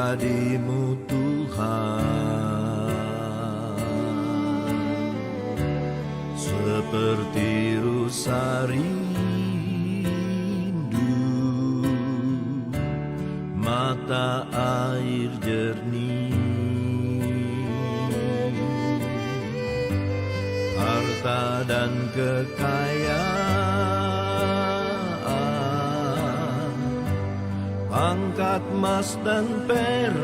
pribadi-Mu Tuhan, seperti rusa rindu mata air jernih, harta dan kekayaan, pangkat emas dan perak,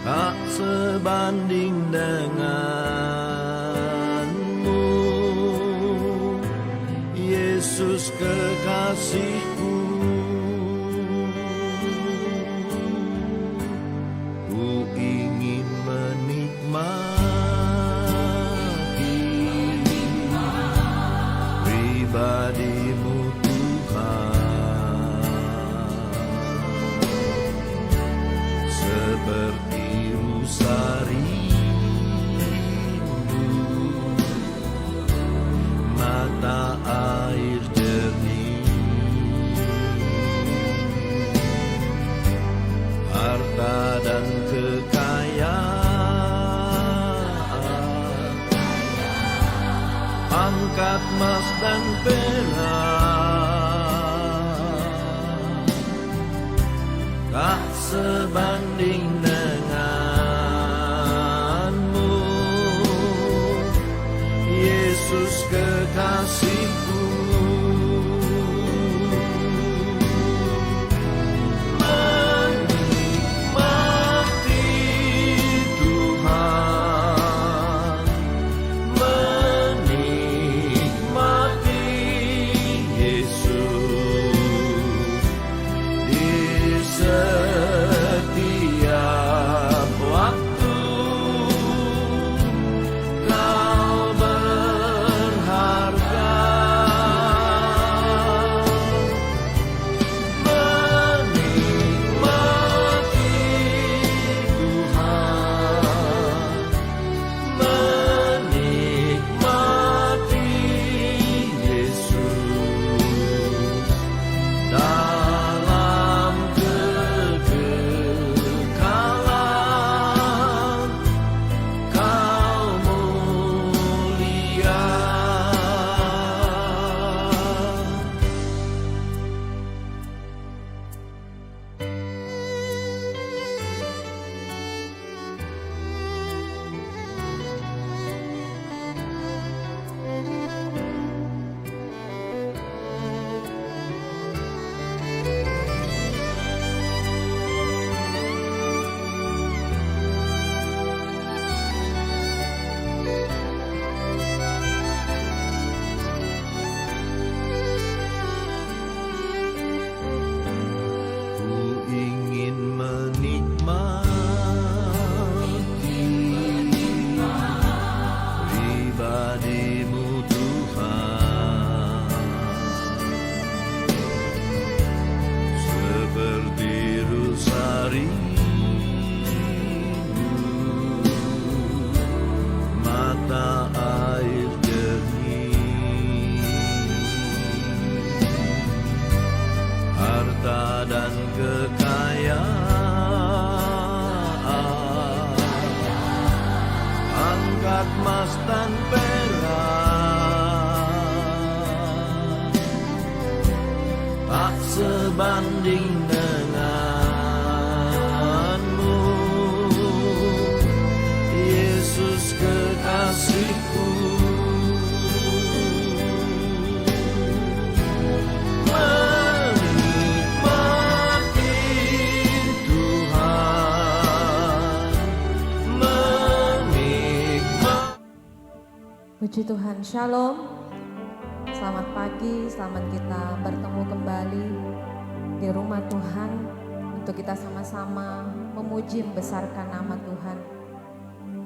tak sebanding denganmu, Yesus kekasihku. Ku ingin menikmati pribadi-Mu Tuhan, seperti rusa rindu mata air jernih, harta dan kekayaan, pangkat emas dan perak, tak sebanding denganmu, Yesus kekasihku. Menikmati Tuhan, menikmati Yesus di setiap waktu. Kau berharga, menikmati Tuhan, menikmati Yesus dalam kekekalan. Kau mulia. Ku ingin menikmati pribadi-Mu Tuhan, seperti rusa rindu mata air jernih, harta dan kekayaan, angkat emas dan perak, tak sebanding denganmu, Yesus kekasihku. Menikmati Tuhan, menikmati. Puji Tuhan, Shalom. Selamat pagi, selamat kita bertemu kembali di rumah Tuhan untuk kita sama-sama memuji membesarkan nama Tuhan.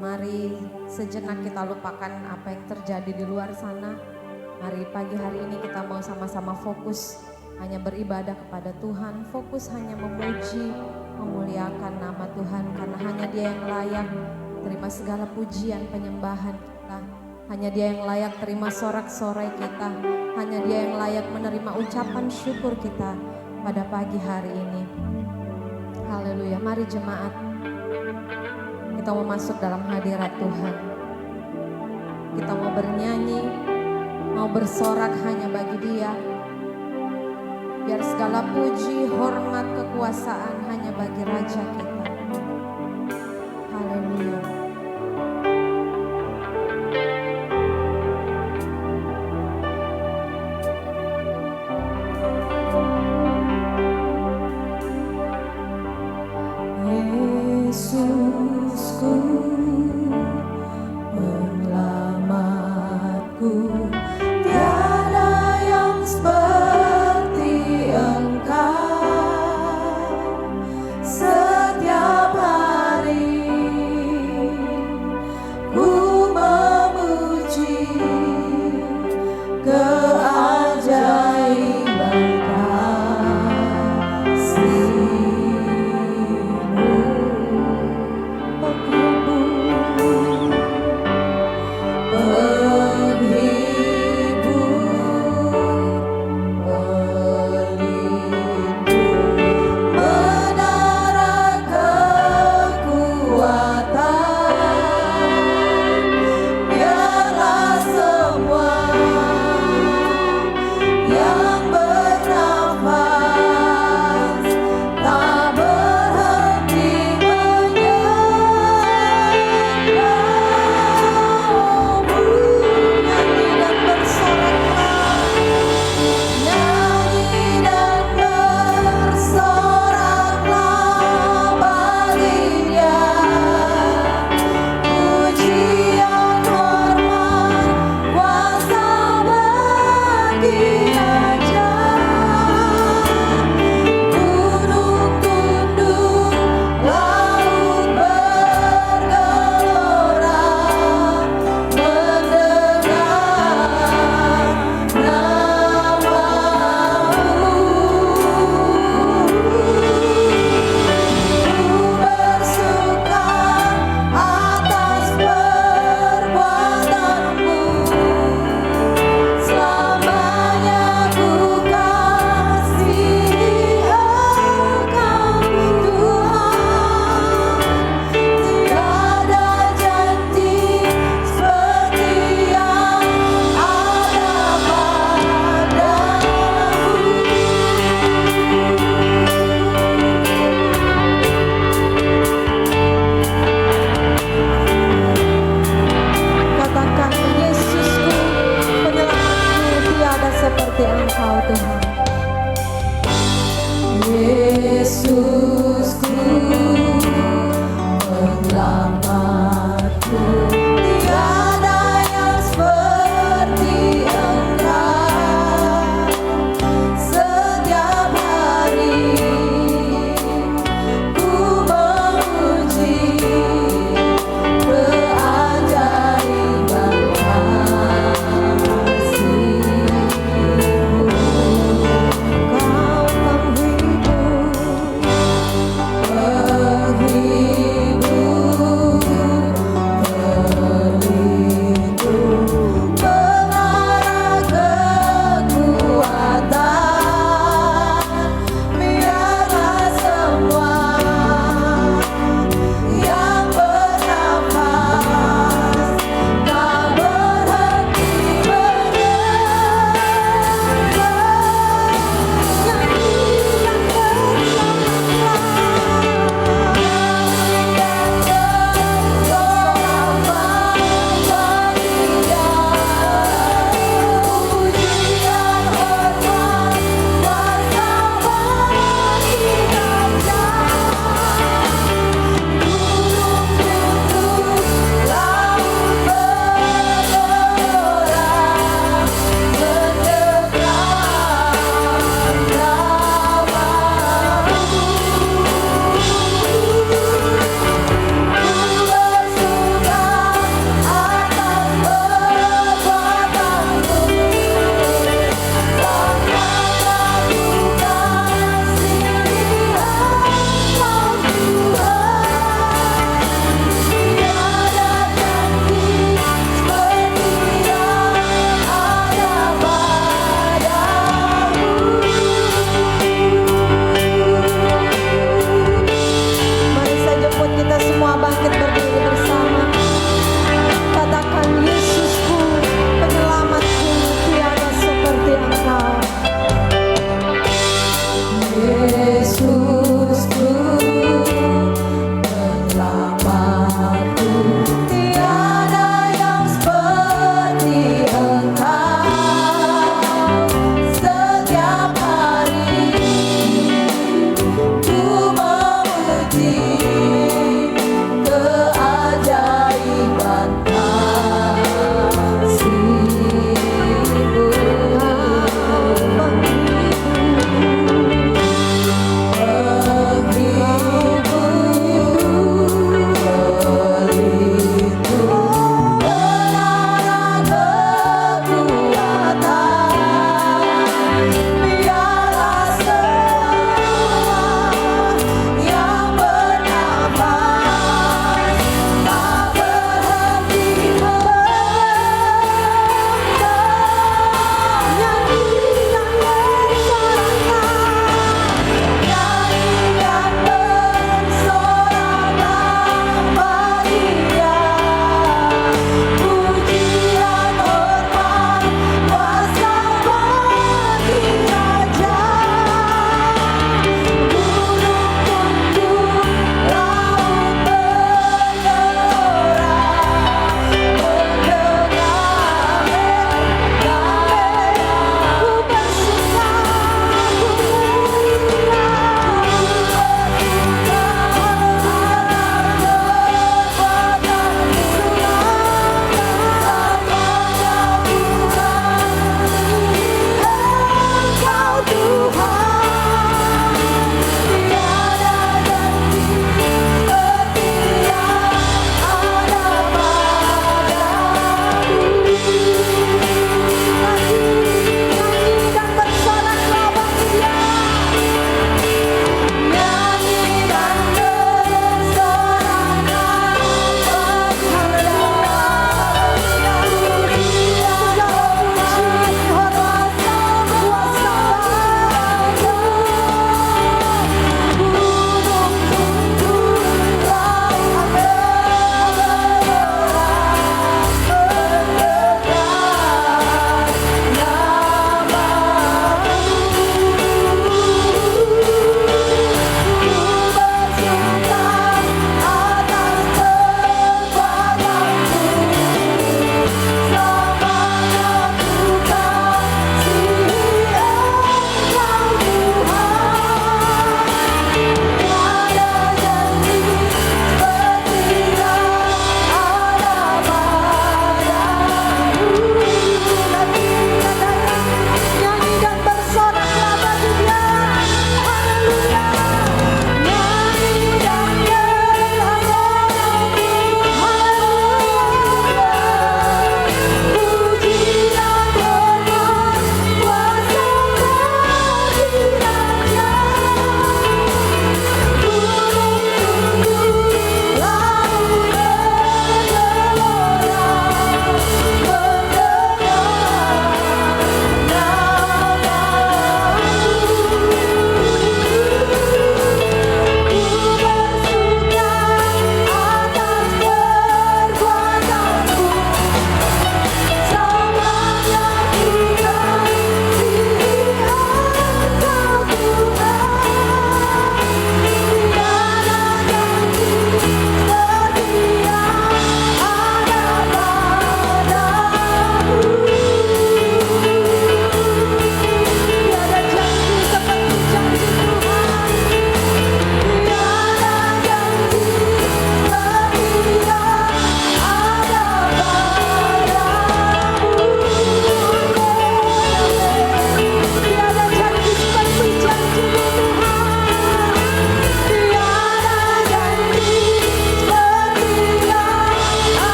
Mari sejenak kita lupakan apa yang terjadi di luar sana. Mari pagi hari ini kita mau sama-sama fokus hanya beribadah kepada Tuhan, fokus hanya memuji, memuliakan nama Tuhan, karena hanya Dia yang layak terima segala pujian penyembahan kita. Hanya Dia yang layak terima sorak-sorai kita. Hanya Dia yang layak menerima ucapan syukur kita. pada pagi hari ini. Haleluya. Mari jemaat, kita mau masuk dalam hadirat Tuhan. Kita mau bernyanyi, mau bersorak hanya bagi Dia. Biar segala puji, hormat, kekuasaan hanya bagi Raja kita. Haleluya. Yesusku, penyelamatku, tiada yang seperti Engkau. Setiap hari ku memuji keajaiban kasih-Mu.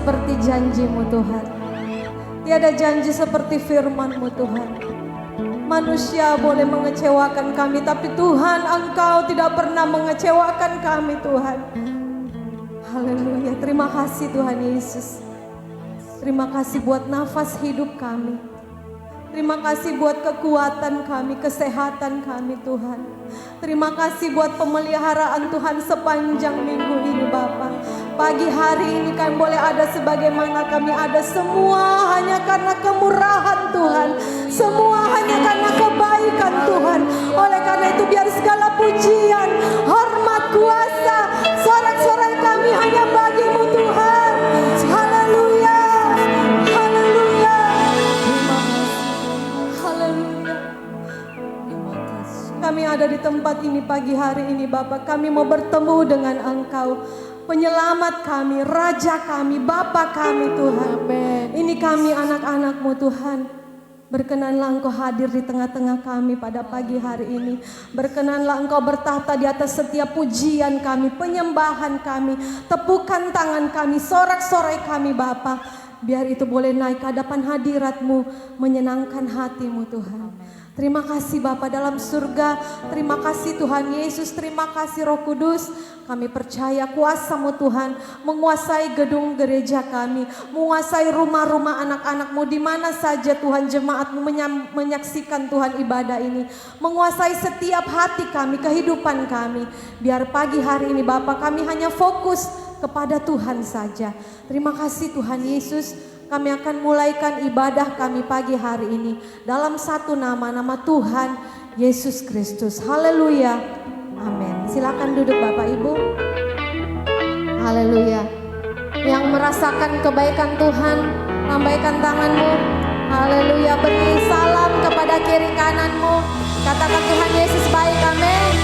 seperti janji-Mu Tuhan. Tiada janji seperti firman-Mu Tuhan. Manusia boleh mengecewakan kami, tapi Tuhan, Engkau tidak pernah mengecewakan kami Tuhan. Haleluya, terima kasih Tuhan Yesus. Terima kasih buat nafas hidup kami. Terima kasih buat kekuatan kami, kesehatan kami Tuhan. Terima kasih buat pemeliharaan Tuhan sepanjang minggu ini Bapa. Pagi hari ini kami boleh ada sebagaimana kami ada, semua hanya karena kemurahan Tuhan. Semua hanya karena kebaikan Tuhan. Oleh karena itu biar segala pujian, hormat, kuasa, sorak-sorai kami hanya bagi-Mu Tuhan. Haleluya. Haleluya. Haleluya. Kami ada di tempat ini pagi hari ini Bapa. Kami mau bertemu dengan Engkau, penyelamat kami, Raja kami, Bapa kami Tuhan. Amen. Ini kami anak-anak-Mu Tuhan. Berkenanlah Engkau hadir di tengah-tengah kami pada pagi hari ini. Berkenanlah Engkau bertahta di atas setiap pujian kami, penyembahan kami, tepukan tangan kami, sorak-sorai kami Bapa. Biar itu boleh naik ke hadapan hadirat-Mu, menyenangkan hati-Mu Tuhan. Terima kasih Bapa dalam surga, terima kasih Tuhan Yesus, terima kasih Roh Kudus. Kami percaya kuasa-Mu Tuhan menguasai gedung gereja kami, menguasai rumah-rumah anak-anak-Mu di mana saja Tuhan jemaat-Mu menyaksikan Tuhan ibadah ini. Menguasai setiap hati kami, kehidupan kami. Biar pagi hari ini Bapa kami hanya fokus kepada Tuhan saja. Terima kasih Tuhan Yesus. Kami akan mulaikan ibadah kami pagi hari ini dalam satu nama, nama Tuhan Yesus Kristus. Haleluya. Amin. Silakan duduk Bapak Ibu. Haleluya. Yang merasakan kebaikan Tuhan, lambaikan tanganmu. Haleluya. Beri salam kepada kiri kananmu. Katakan Tuhan Yesus baik. Amin.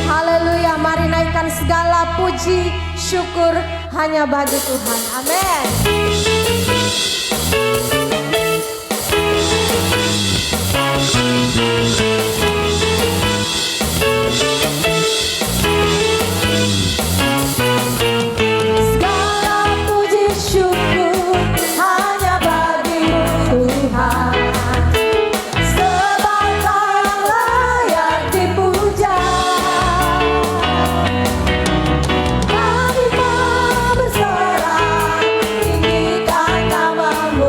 Haleluya. Mari naikkan segala puji, syukur hanya bagi Tuhan. Amin. Kami mau bersorak, tinggikan namamu.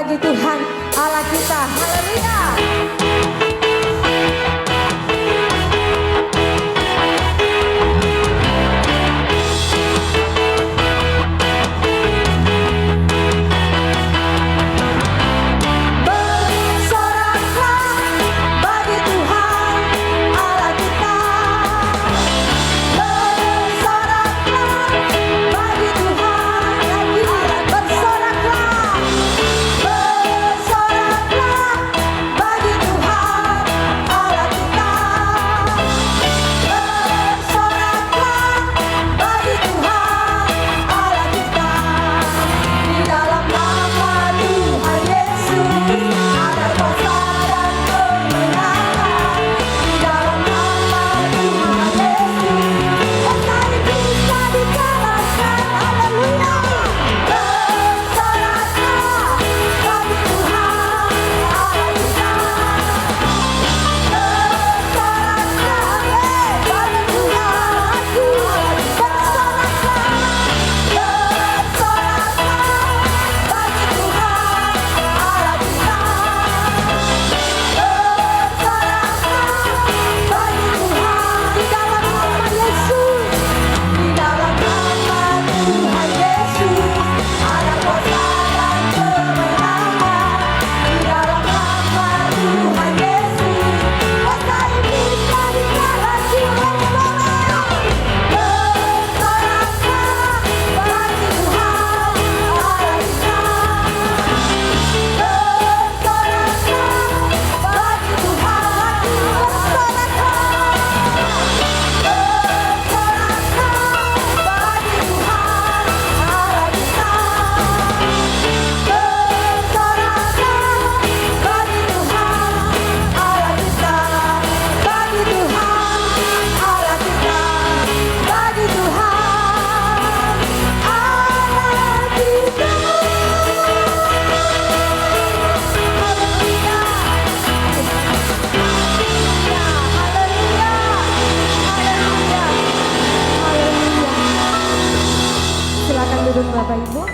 bagi Tuhan Allah kita. Haleluya. Duduk Bapak Ibu.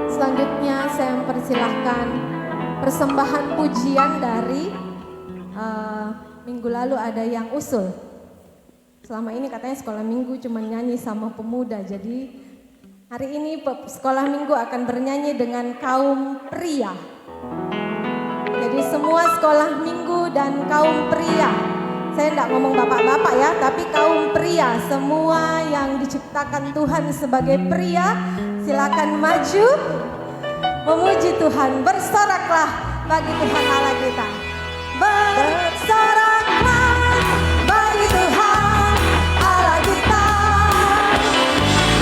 Selanjutnya saya mempersilahkan persembahan pujian dari minggu lalu ada yang usul. Selama ini katanya sekolah minggu cuma nyanyi sama pemuda. Jadi hari ini sekolah minggu akan bernyanyi dengan kaum pria. Jadi semua sekolah minggu dan kaum pria. Saya tidak ngomong bapak-bapak ya, tapi kaum pria, semua yang diciptakan Tuhan sebagai pria, silakan maju memuji Tuhan. Bersoraklah bagi Tuhan Allah kita. Bersoraklah bagi Tuhan Allah kita.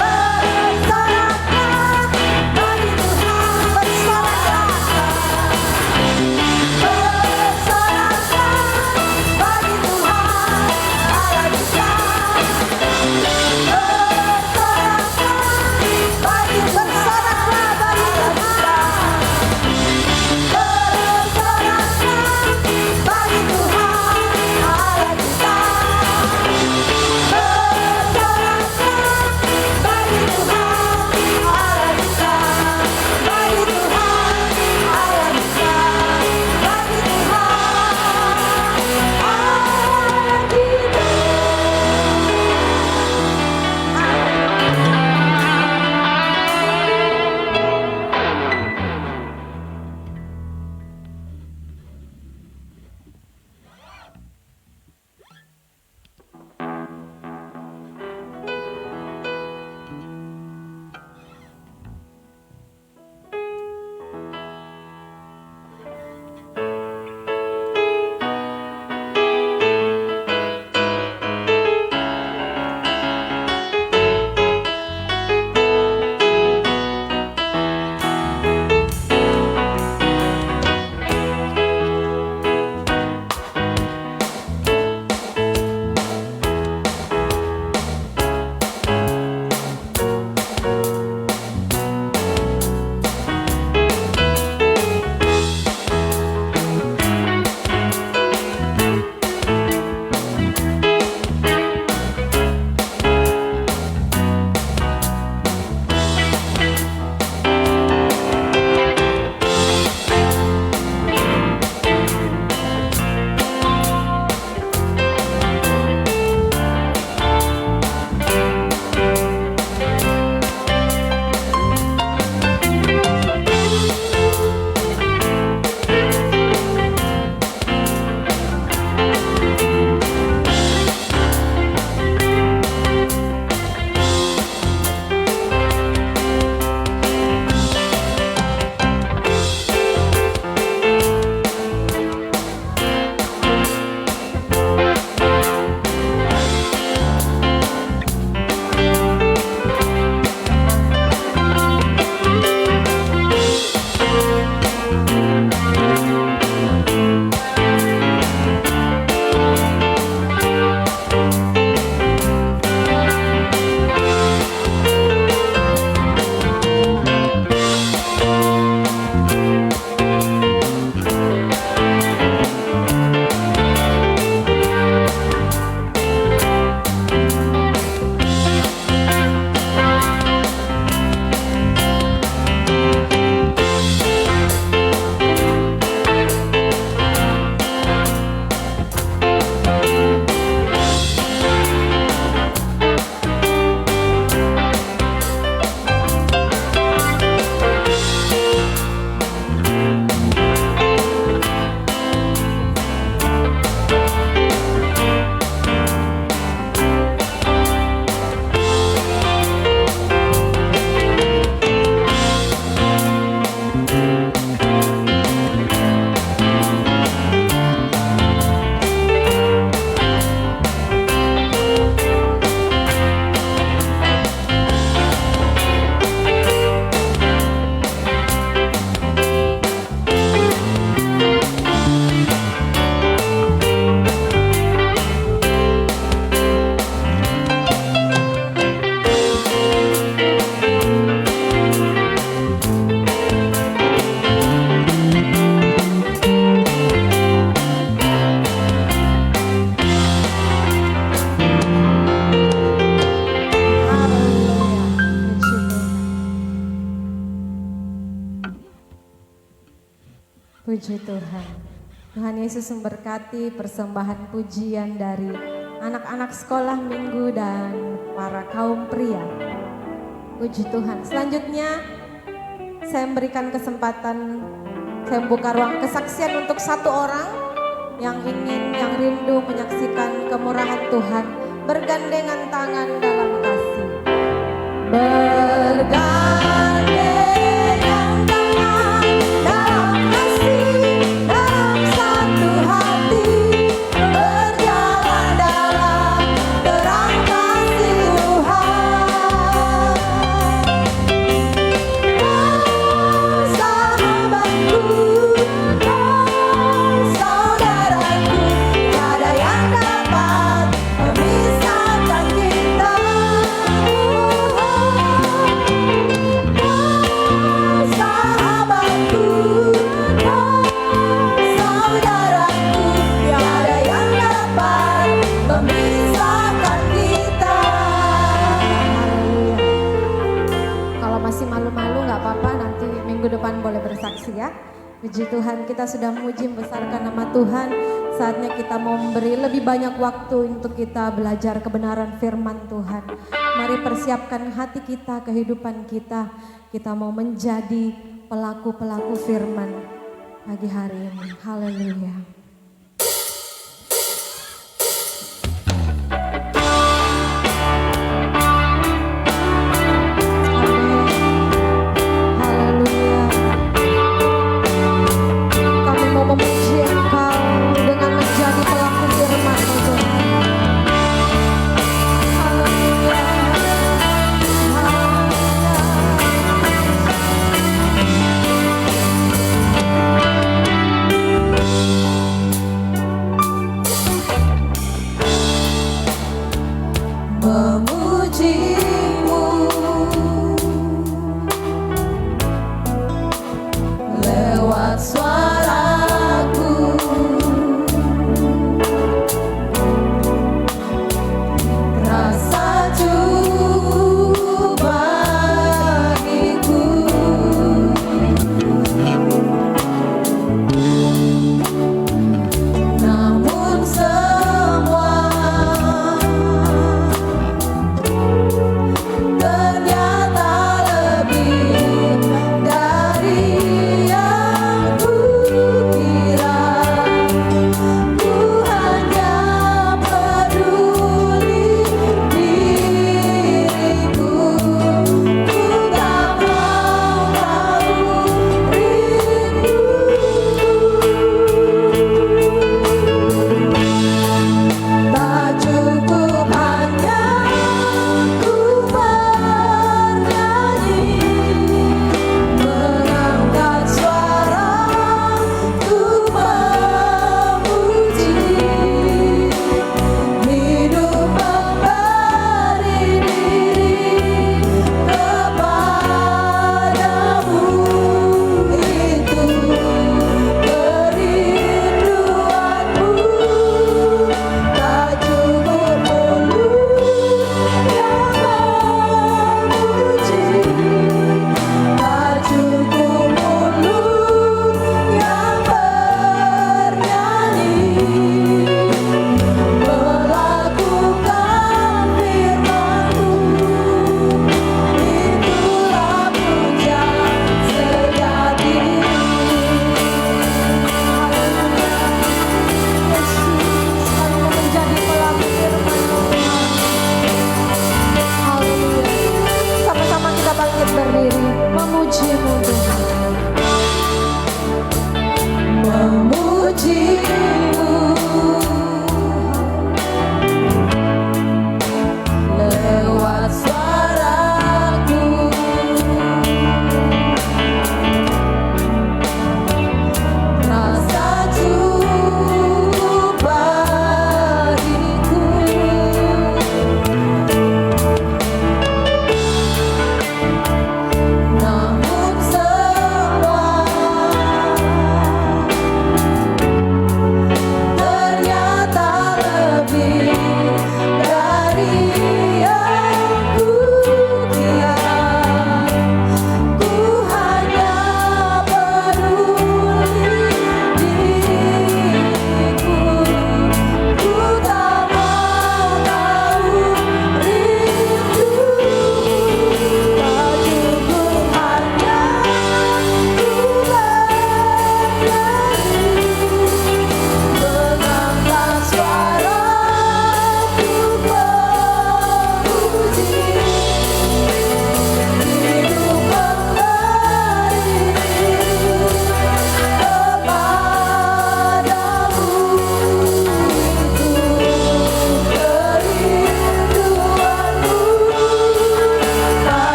Bersoraklah bagi Tuhan. Bersoraklah. Bagi Tuhan. Tuhan Yesus memberkati persembahan pujian dari anak-anak sekolah minggu dan para kaum pria. Puji Tuhan. Selanjutnya saya memberikan kesempatan, saya membuka ruang kesaksian untuk satu orang yang rindu menyaksikan kemurahan Tuhan, bergandengan tangan dalam kasih. Bergandengan tangan dalam kasih, dalam satu hati, berjalan dalam terang kasih Tuhan. Oh sahabatku, oh saudaraku, tiada yang dapat memisahkan kita. Oh sahabatku, oh saudaraku, tiada yang dapat memisahkan kita. Haleluya. Kalau masih malu-malu nggak apa-apa, nanti minggu depan boleh bersaksi ya. Puji Tuhan, kita sudah memuji membesarkan nama Tuhan. Saatnya kita mau memberi lebih banyak waktu untuk kita belajar kebenaran firman Tuhan. Mari persiapkan hati kita, kehidupan kita. Kita mau menjadi pelaku-pelaku firman pagi hari ini. Haleluya. Haleluya. Kami mau memuji Engkau dengan menjadi pelaku firman Tuhan. Haleluya. Haleluya.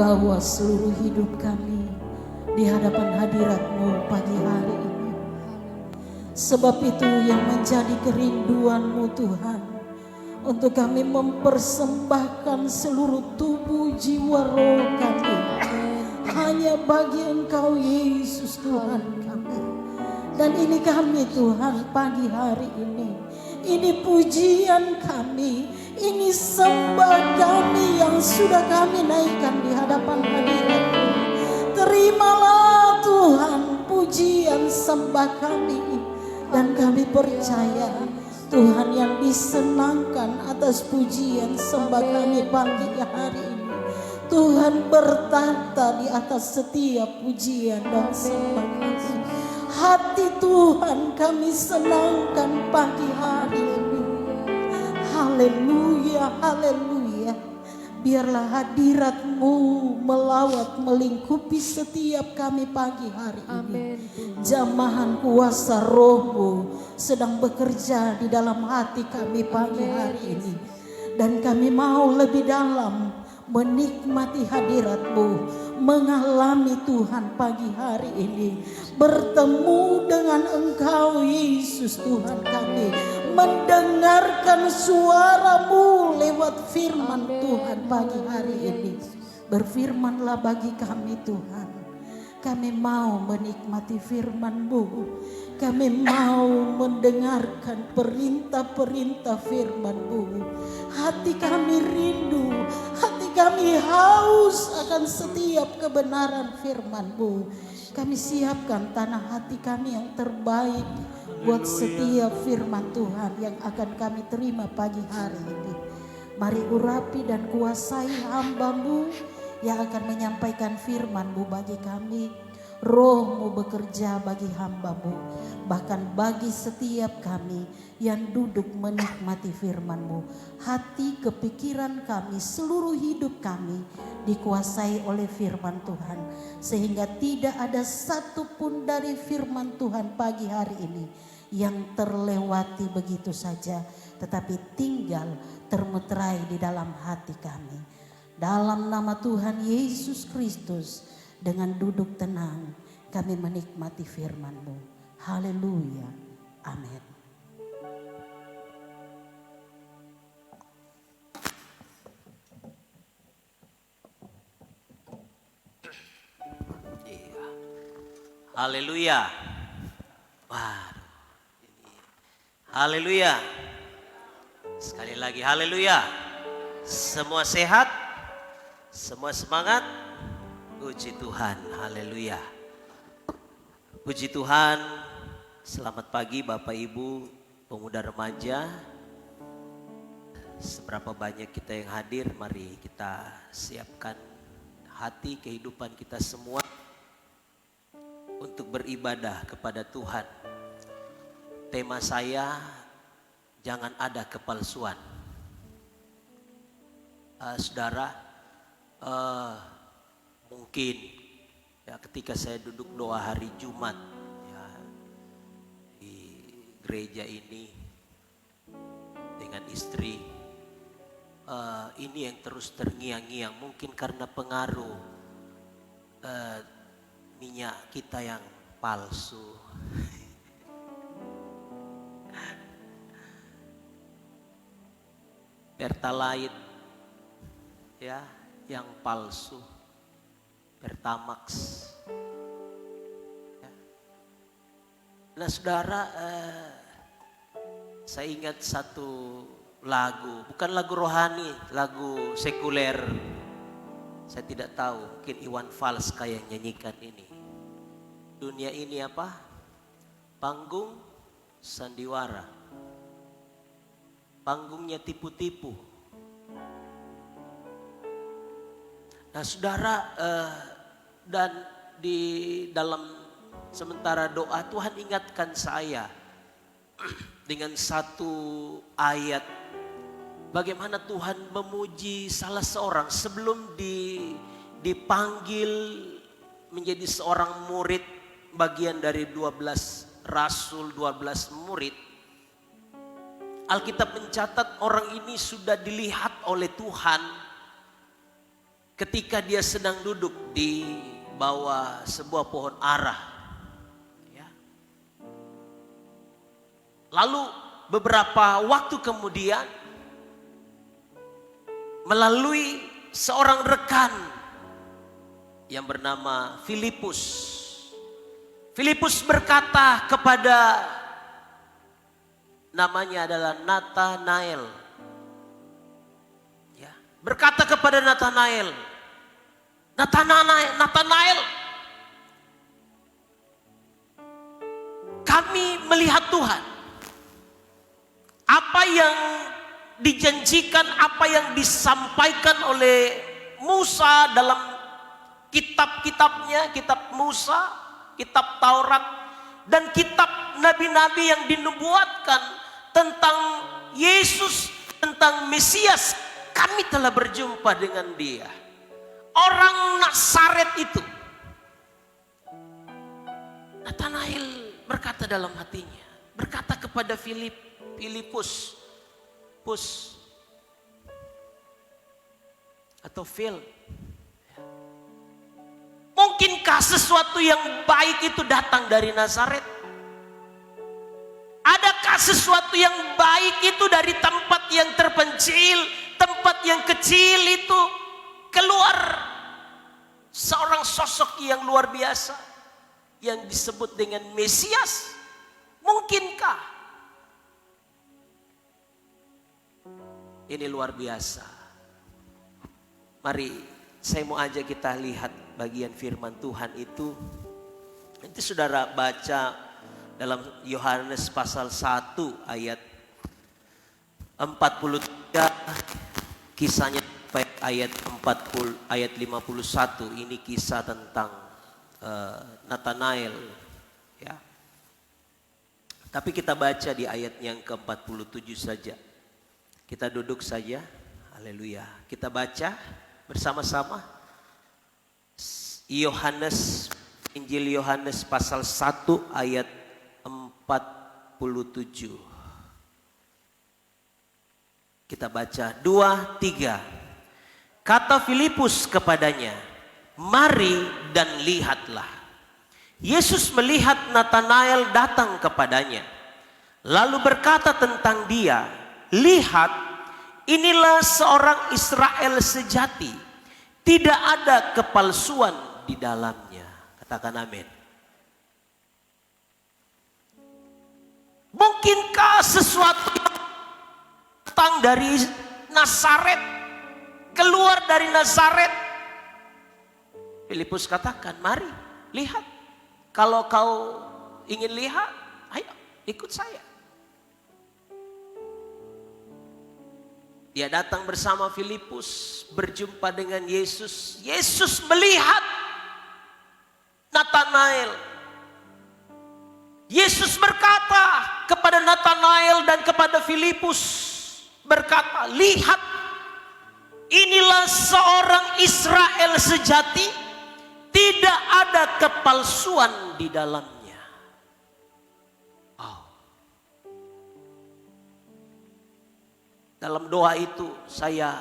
bawa seluruh hidup kami di hadapan hadirat-Mu pagi hari ini. Sebab itu yang menjadi kerinduan-Mu Tuhan, untuk kami mempersembahkan seluruh tubuh, jiwa, roh kami hanya bagi Engkau Yesus Tuhan kami. Dan ini kami Tuhan pagi hari ini pujian kami, ini sembah kami yang sudah kami naikkan di hadapan hadirat-Mu. Terimalah Tuhan pujian sembah kami, dan kami percaya Tuhan yang disenangkan atas pujian sembah kami pagi hari ini. Tuhan bertata di atas setiap pujian dan sembah kami. Hati Tuhan kami senangkan pagi hari ini. Haleluya, haleluya. Biarlah hadirat-Mu melawat melingkupi setiap kami pagi hari ini. Jamahan kuasa Roh-Mu sedang bekerja di dalam hati kami pagi hari ini. Dan kami mau lebih dalam menikmati hadirat-Mu, mengalami Tuhan pagi hari ini, bertemu dengan Engkau Yesus Tuhan kami, mendengarkan suara-Mu lewat firman Tuhan pagi hari ini. Berfirmanlah bagi kami Tuhan, kami mau menikmati firman-Mu, kami mau mendengarkan perintah-perintah firman-Mu. Hati kami rindu, hati kami haus akan setiap kebenaran firman-Mu. Kami siapkan tanah hati kami yang terbaik buat setiap firman Tuhan yang akan kami terima pagi hari ini. Mari urapi dan kuasai hamba-Mu yang akan menyampaikan firman-Mu bagi kami. Roh-Mu bekerja bagi hamba-Mu, bahkan bagi setiap kami yang duduk menikmati firman-Mu. Hati, kepikiran kami, seluruh hidup kami dikuasai oleh firman Tuhan, sehingga tidak ada satupun dari firman Tuhan pagi hari ini yang terlewati begitu saja, tetapi tinggal termeterai di dalam hati kami. Dalam nama Tuhan Yesus Kristus, dengan duduk tenang kami menikmati firman-Mu. Haleluya. Amin. Haleluya. Wah. Haleluya. Sekali lagi haleluya. Semua sehat? Semua semangat? Puji Tuhan, haleluya. Puji Tuhan, selamat pagi Bapak Ibu, pemuda remaja. Seberapa banyak kita yang hadir, mari kita siapkan hati kehidupan kita semua untuk beribadah kepada Tuhan. Tema saya, jangan ada kepalsuan. Saudara, mungkin ya ketika saya duduk doa hari Jumat ya, di gereja ini dengan istri, ini yang terus terngiang-ngiang, mungkin karena pengaruh minyak kita yang palsu. Pertalite ya yang palsu, Pertamax. Ya. Nah saudara, saya ingat satu lagu, bukan lagu rohani, lagu sekuler. Saya tidak tahu, mungkin Iwan Fals yang nyanyikan ini. Dunia ini apa? Panggung sandiwara. Panggungnya tipu-tipu. Nah saudara, dan di dalam sementara doa Tuhan ingatkan saya dengan satu ayat. Bagaimana Tuhan memuji salah seorang sebelum dipanggil menjadi seorang murid, bagian dari 12 rasul, 12 murid. Alkitab mencatat orang ini sudah dilihat oleh Tuhan ketika dia sedang duduk di bawah sebuah pohon ara. Ya. Lalu beberapa waktu kemudian melalui seorang rekan yang bernama Filipus. Filipus berkata kepada, namanya adalah Nathanael. Ya, berkata kepada Nathanael, Nathanael, kami melihat Tuhan. Apa yang dijanjikan, apa yang disampaikan oleh Musa dalam kitab-kitabnya, kitab Musa, kitab Taurat, dan kitab nabi-nabi yang dinubuatkan tentang Yesus, tentang Mesias, kami telah berjumpa dengan dia. Orang Nazaret itu. Nathanael berkata dalam hatinya, berkata kepada Filipus, atau Phil, mungkinkah sesuatu yang baik itu datang dari Nazaret? Adakah sesuatu yang baik itu dari tempat yang terpencil, tempat yang kecil itu keluar seorang sosok yang luar biasa yang disebut dengan Mesias? Mungkinkah? Ini luar biasa. Mari saya mau ajak kita lihat bagian firman Tuhan itu. Nanti saudara baca dalam Yohanes pasal 1 ayat 43, kisahnya ayat 51. Ini kisah tentang Nathanael, ya. Tapi kita baca di ayat yang ke-47 saja. Kita duduk saja. Haleluya. Kita baca bersama-sama Injil Yohanes pasal 1 ayat 47. Kita baca 2, 3. Kata Filipus kepadanya, mari dan lihatlah. Yesus melihat Nathanael datang kepadanya, lalu berkata tentang dia, lihat, inilah seorang Israel sejati, tidak ada kepalsuan di dalamnya. Katakan amin. Mungkinkah sesuatu yang datang dari Nazaret, keluar dari Nazaret? Filipus katakan, mari lihat. Kalau kau ingin lihat, ayo ikut saya. Dia datang bersama Filipus, berjumpa dengan Yesus. Yesus melihat Nathanael. Yesus berkata kepada Nathanael dan kepada Filipus, berkata, lihat, inilah seorang Israel sejati, tidak ada kepalsuan di dalamnya. Dalam doa itu saya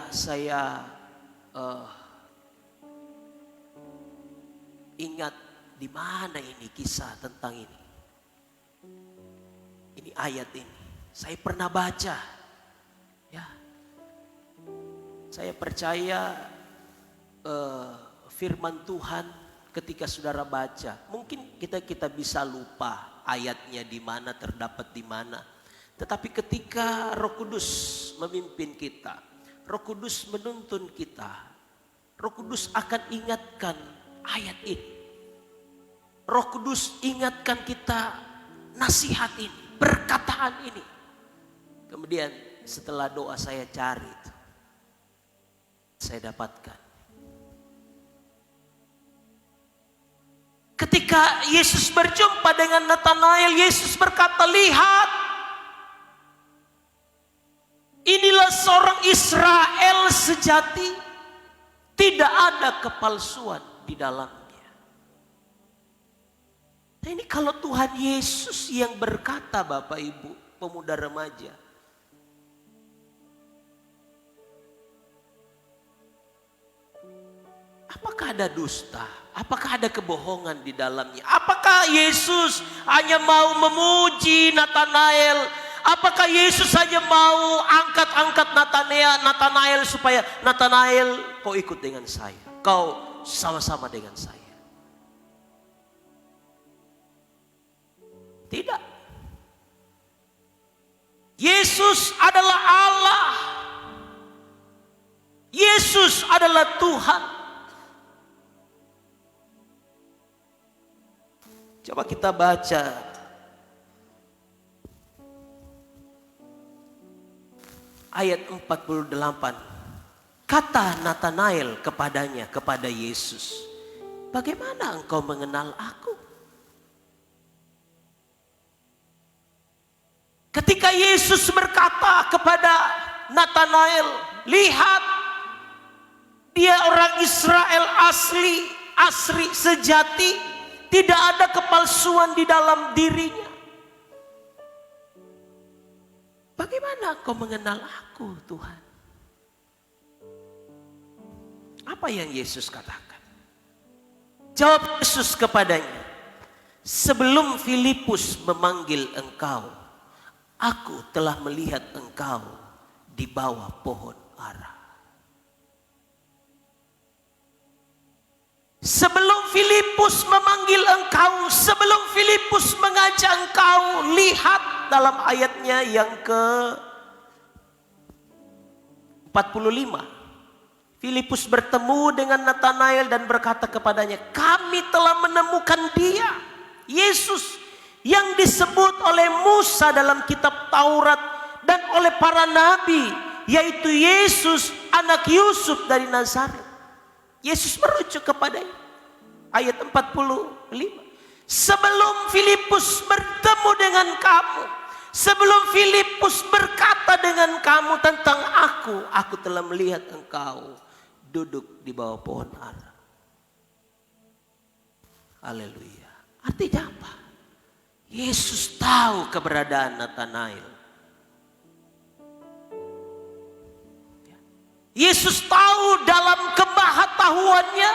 ingat di mana ini kisah tentang ini. Ini ayat ini. Saya pernah baca. Ya. Saya percaya firman Tuhan ketika saudara baca, mungkin kita bisa lupa ayatnya di mana, terdapat di mana. Tetapi ketika Roh Kudus memimpin kita, Roh Kudus menuntun kita, Roh Kudus akan ingatkan ayat ini. Roh Kudus ingatkan kita nasihat ini, perkataan ini. Kemudian setelah doa saya cari itu, saya dapatkan. Ketika Yesus berjumpa dengan Nathanael, Yesus berkata, lihat, inilah seorang Israel sejati, tidak ada kepalsuan di dalamnya. Nah, ini kalau Tuhan Yesus yang berkata, Bapak Ibu, pemuda remaja. Apakah ada dusta? Apakah ada kebohongan di dalamnya? Apakah Yesus hanya mau memuji Natanael? Apakah Yesus hanya mau angkat-angkat Natanael supaya Natanael, kau ikut dengan saya, kau sama-sama dengan saya? Tidak. Yesus adalah Allah. Yesus adalah Tuhan. Coba kita baca ayat 48. Kata Natanael kepadanya, kepada Yesus, bagaimana engkau mengenal aku? Ketika Yesus berkata kepada Natanael, lihat, dia orang Israel asli sejati. Tidak ada kepalsuan di dalam dirinya. Bagaimana engkau mengenal aku, Tuhan? Apa yang Yesus katakan? Jawab Yesus kepadanya, sebelum Filipus memanggil engkau, aku telah melihat engkau di bawah pohon ara. Sebelum Filipus memanggil engkau, sebelum Filipus mengajak engkau, lihat dalam ayatnya yang ke-45. Filipus bertemu dengan Natanael dan berkata kepadanya, kami telah menemukan dia, Yesus, yang disebut oleh Musa dalam kitab Taurat dan oleh para nabi, yaitu Yesus anak Yusuf dari Nazaret. Yesus merujuk kepadanya. Ayat 45. Sebelum Filipus bertemu dengan kamu, sebelum Filipus berkata dengan kamu tentang aku telah melihat engkau duduk di bawah pohon ara. Haleluya. Artinya apa? Yesus tahu keberadaan Natanael. Yesus tahu dalam kemahatauannya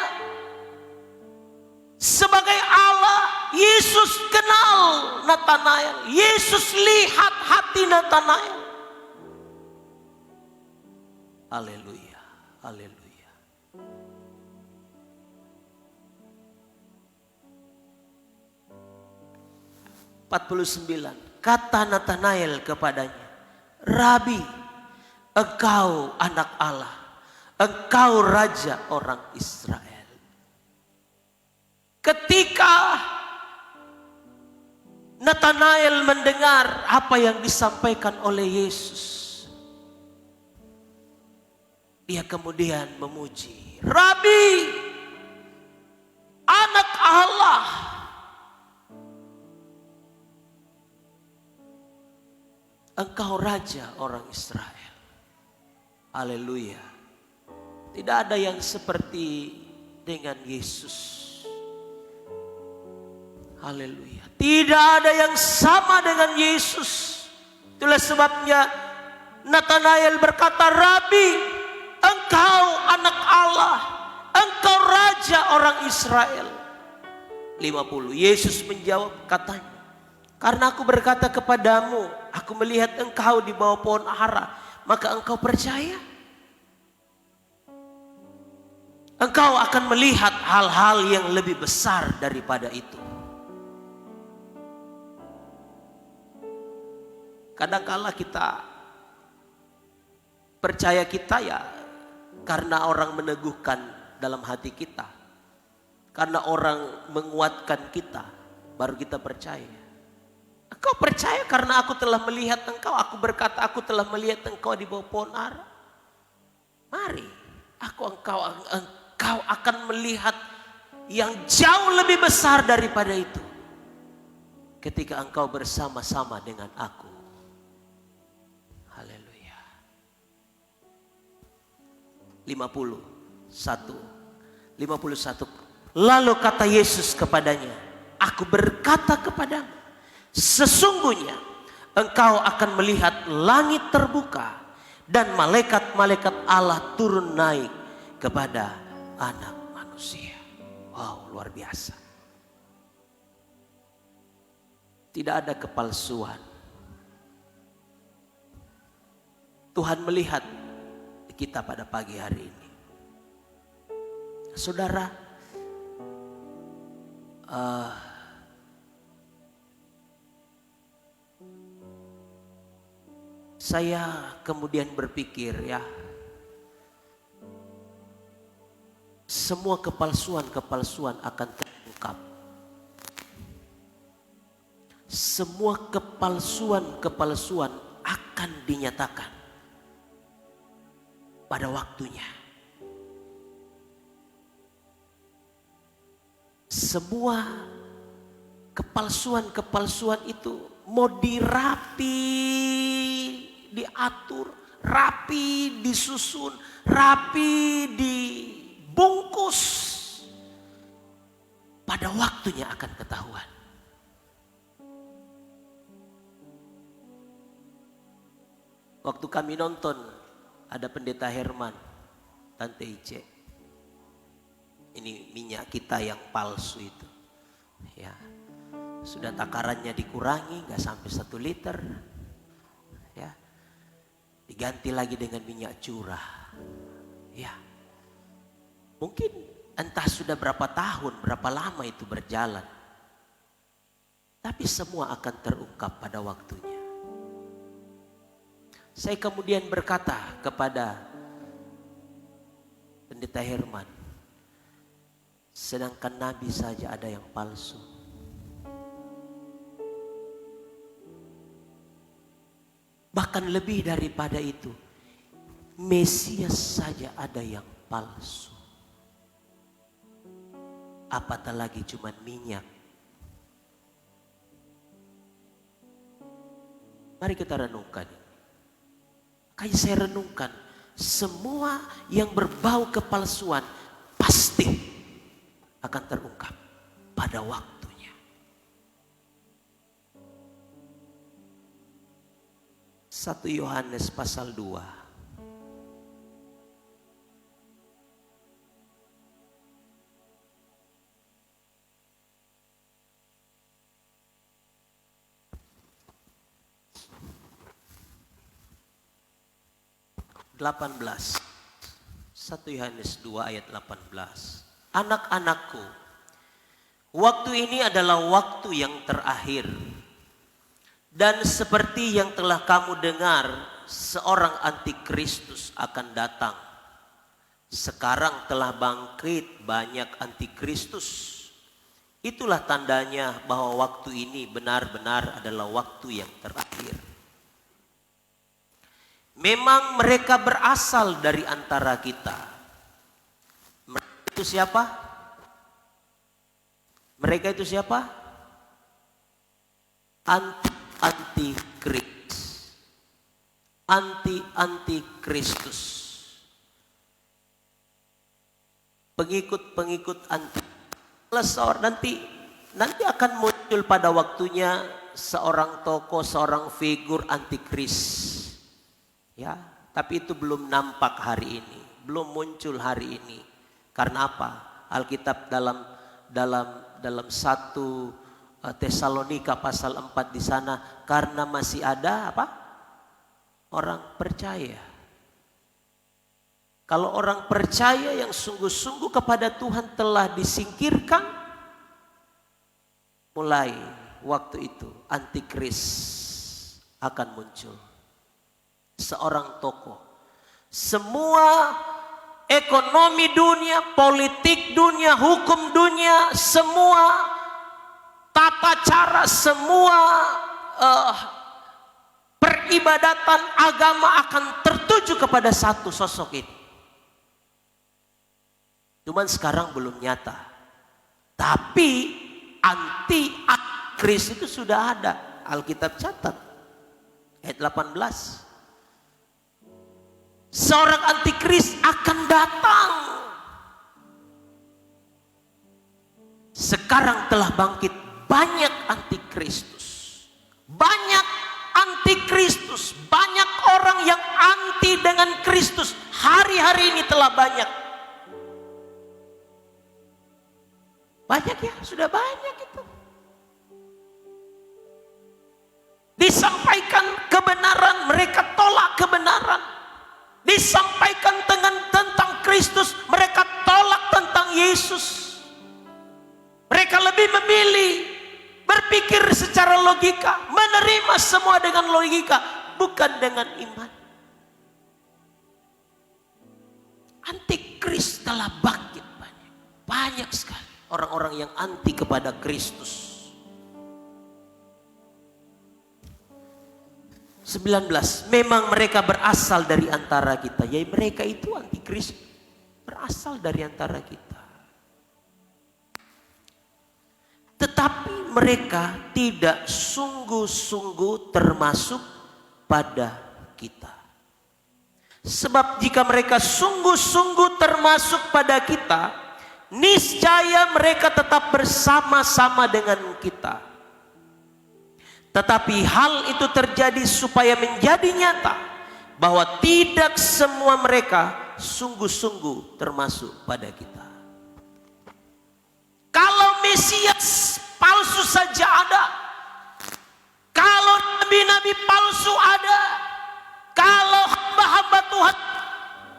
sebagai Allah. Yesus kenal Natanael. Yesus lihat hati Natanael. Haleluya, haleluya. Kata Natanael kepadanya, Rabi, engkau anak Allah, engkau raja orang Israel. Ketika Natanael mendengar apa yang disampaikan oleh Yesus, dia kemudian memuji, Rabi, anak Allah. Engkau raja orang Israel. Haleluya. Tidak ada yang seperti dengan Yesus. Haleluya. Tidak ada yang sama dengan Yesus. Itulah sebabnya Natanael berkata, Rabi, engkau anak Allah, engkau raja orang Israel. 50. Yesus menjawab katanya, karena aku berkata kepadamu, aku melihat engkau di bawah pohon ara, maka engkau percaya? Engkau akan melihat hal-hal yang lebih besar daripada itu. Kadangkala kita percaya kita ya karena orang meneguhkan dalam hati kita. Karena orang menguatkan kita, baru kita percaya. Engkau percaya karena aku telah melihat engkau. Aku berkata aku telah melihat engkau di bawah pohon ara. Mari, engkau akan melihat yang jauh lebih besar daripada itu. Ketika engkau bersama-sama dengan aku. Haleluya. 51. Lalu kata Yesus kepadanya, aku berkata kepadamu, sesungguhnya engkau akan melihat langit terbuka dan malaikat-malaikat Allah turun naik kepada anak manusia. manusia. Wow, luar biasa. Tidak ada kepalsuan. Tuhan melihat kita pada pagi hari ini. Saudara, saya kemudian berpikir ya, semua kepalsuan akan terungkap. Semua kepalsuan akan dinyatakan pada waktunya. Semua kepalsuan itu mau dirapi, diatur, rapi disusun, rapi dibungkus, pada waktunya akan ketahuan. Waktu kami nonton, ada pendeta Herman, Tante Ice. Ini minyak kita yang palsu itu. Ya, sudah takarannya dikurangi, nggak sampai 1 liter. Ya, diganti lagi dengan minyak curah. Ya, mungkin entah sudah berapa tahun, berapa lama itu berjalan. Tapi semua akan terungkap pada waktunya. Saya kemudian berkata kepada pendeta Herman, sedangkan nabi saja ada yang palsu. Bahkan lebih daripada itu, Mesias saja ada yang palsu. Apatah lagi cuma minyak. Mari kita renungkan. Kayak saya renungkan, semua yang berbau kepalsuan pasti akan terungkap pada waktunya. 1 Yohanes pasal 2. (18) 1 Yohanes 2 ayat 18. Anak-anakku, waktu ini adalah waktu yang terakhir. Dan seperti yang telah kamu dengar, seorang antikristus akan datang. Sekarang telah bangkit banyak antikristus. Itulah tandanya bahwa waktu ini benar-benar adalah waktu yang terakhir. Memang mereka berasal dari antara kita. Mereka itu siapa? Mereka itu siapa? Antikristus. Antikristus. Pengikut-pengikut antikristus. Nanti akan muncul pada waktunya seorang tokoh, seorang figur antikristus. Ya, tapi itu belum nampak hari ini, belum muncul hari ini. Karena apa? Alkitab dalam 1 Tesalonika pasal 4 di sana, karena masih ada apa? Orang percaya. Kalau orang percaya yang sungguh-sungguh kepada Tuhan telah disingkirkan, mulai waktu itu antikris akan muncul. Seorang tokoh. Semua ekonomi dunia, politik dunia, hukum dunia, semua tata cara, semua peribadatan agama akan tertuju kepada satu sosok ini. Cuman sekarang belum nyata. Tapi antikris itu sudah ada. Alkitab catat. Ayat 18. Seorang antikris akan datang. Sekarang telah bangkit banyak antikristus. Banyak antikristus. Banyak orang yang anti dengan Kristus. Hari-hari ini telah banyak. Banyak ya, sudah banyak itu. Disampaikan kebenaran, mereka tolak kebenaran. Disampaikan tentang Kristus, mereka tolak tentang Yesus. Mereka lebih memilih berpikir secara logika, menerima semua dengan logika, bukan dengan iman. Antikris telah bangkit banyak sekali orang-orang yang anti kepada Kristus. 19, memang mereka berasal dari antara kita. Ya, mereka itu antikris, berasal dari antara kita. Tetapi mereka tidak sungguh-sungguh termasuk pada kita. Sebab jika mereka sungguh-sungguh termasuk pada kita, niscaya mereka tetap bersama-sama dengan kita. Tetapi hal itu terjadi supaya menjadi nyata bahwa tidak semua mereka sungguh-sungguh termasuk pada kita. Kalau Mesias palsu saja ada, kalau nabi-nabi palsu ada, kalau hamba-hamba Tuhan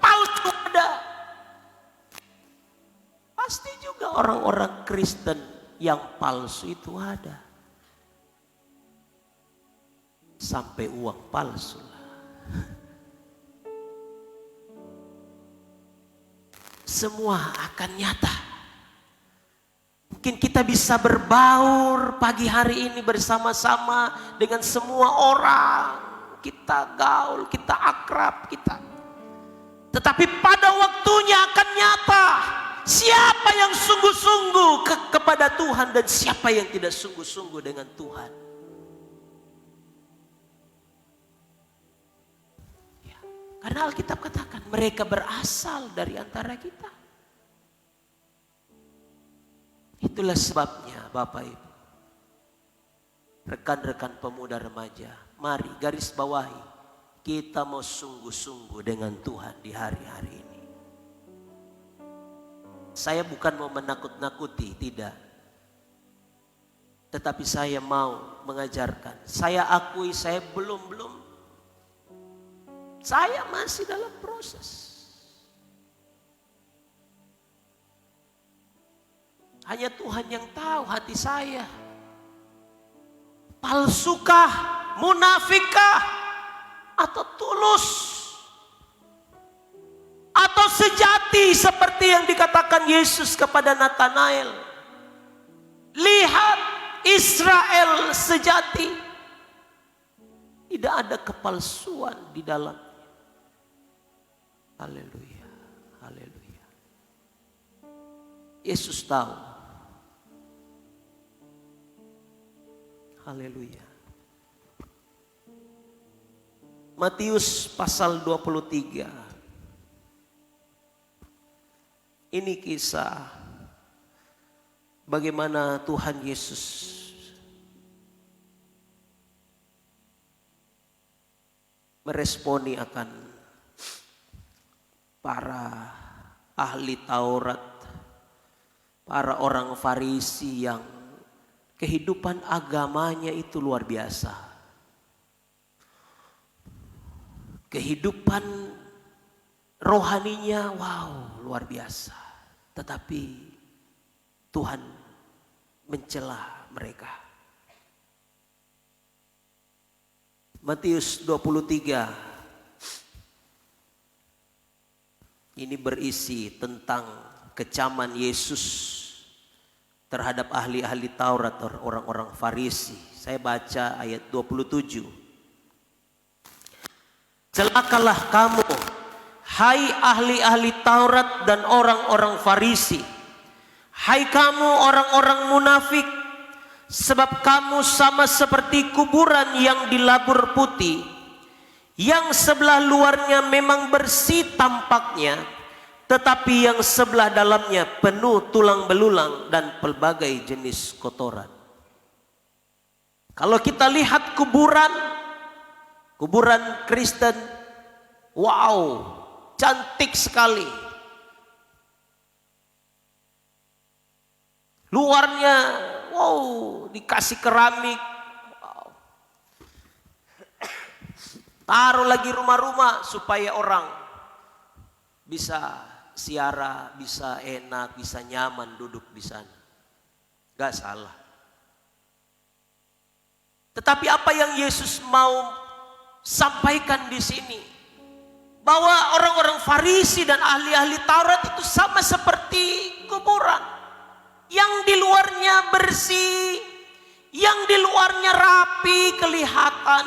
palsu ada, pasti juga orang-orang Kristen yang palsu itu ada. Sampai uang palsu lah. Semua akan nyata. Mungkin kita bisa berbaur pagi hari ini bersama-sama dengan semua orang. Kita gaul, kita akrab, kita. Tetapi pada waktunya akan nyata. Siapa yang sungguh-sungguh kepada Tuhan dan siapa yang tidak sungguh-sungguh dengan Tuhan. Karena Alkitab katakan mereka berasal dari antara kita. Itulah sebabnya Bapak Ibu, rekan-rekan pemuda remaja, mari garis bawahi, kita mau sungguh-sungguh dengan Tuhan di hari-hari ini. Saya bukan mau menakut-nakuti, tidak. Tetapi saya mau mengajarkan. Saya akui saya belum. Saya masih dalam proses. Hanya Tuhan yang tahu hati saya. Palsukah, munafikkah, atau tulus, atau sejati seperti yang dikatakan Yesus kepada Nathanael. Lihat Israel sejati. Tidak ada kepalsuan di dalam. Haleluya, haleluya. Yesus tahu. Haleluya. Matius pasal 23. Ini kisah bagaimana Tuhan Yesus meresponi akan para ahli Taurat, para orang Farisi yang kehidupan agamanya itu luar biasa. Kehidupan rohaninya wow, luar biasa. Tetapi Tuhan mencela mereka. Matius 23 ini berisi tentang kecaman Yesus terhadap ahli-ahli Taurat, orang-orang Farisi. Saya baca ayat 27. Celakalah kamu, hai ahli-ahli Taurat dan orang-orang Farisi. Hai kamu orang-orang munafik, sebab kamu sama seperti kuburan yang dilabur putih, yang sebelah luarnya memang bersih tampaknya, tetapi yang sebelah dalamnya penuh tulang belulang dan pelbagai jenis kotoran. Kalau kita lihat kuburan Kristen, wow, cantik sekali. Luarnya, wow, dikasih keramik. Wow. Taruh lagi rumah-rumah supaya orang bisa siara, bisa enak, bisa nyaman duduk di sana. Gak salah. Tetapi apa yang Yesus mau sampaikan di sini, bahwa orang-orang Farisi dan ahli-ahli Taurat itu sama seperti kuburan. Yang di luarnya bersih, yang di luarnya rapi kelihatan,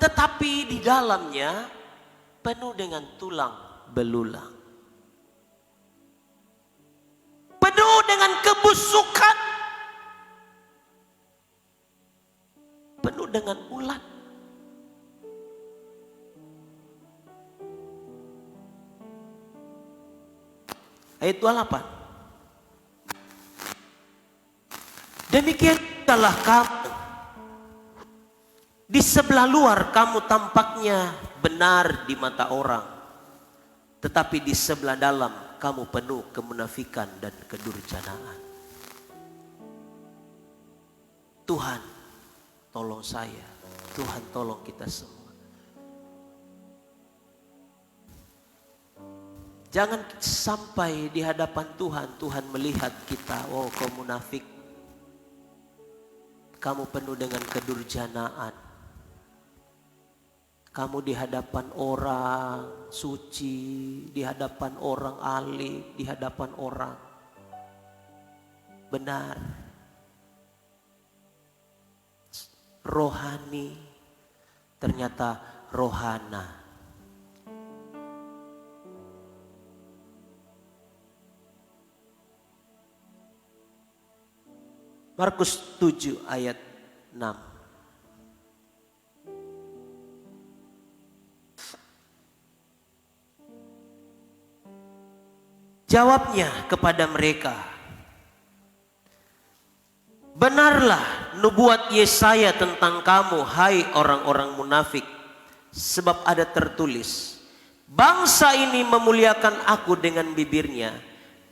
tetapi di dalamnya penuh dengan tulang belulang. Penuh dengan kebusukan. Penuh dengan ulat. Ayat 28. Demikian adalah kamu. Di sebelah luar kamu tampaknya benar di mata orang. Tetapi di sebelah dalam kamu penuh kemunafikan dan kedurjanaan. Tuhan tolong saya. Tuhan tolong kita semua. Jangan sampai di hadapan Tuhan, Tuhan melihat kita, oh kau munafik. Kamu penuh dengan kedurjanaan. Kamu di hadapan orang suci, di hadapan orang alim, di hadapan orang benar. Rohani, ternyata rohana. Markus 7 ayat 6. Jawabnya kepada mereka, benarlah nubuat Yesaya tentang kamu, hai orang-orang munafik, sebab ada tertulis, bangsa ini memuliakan aku dengan bibirnya,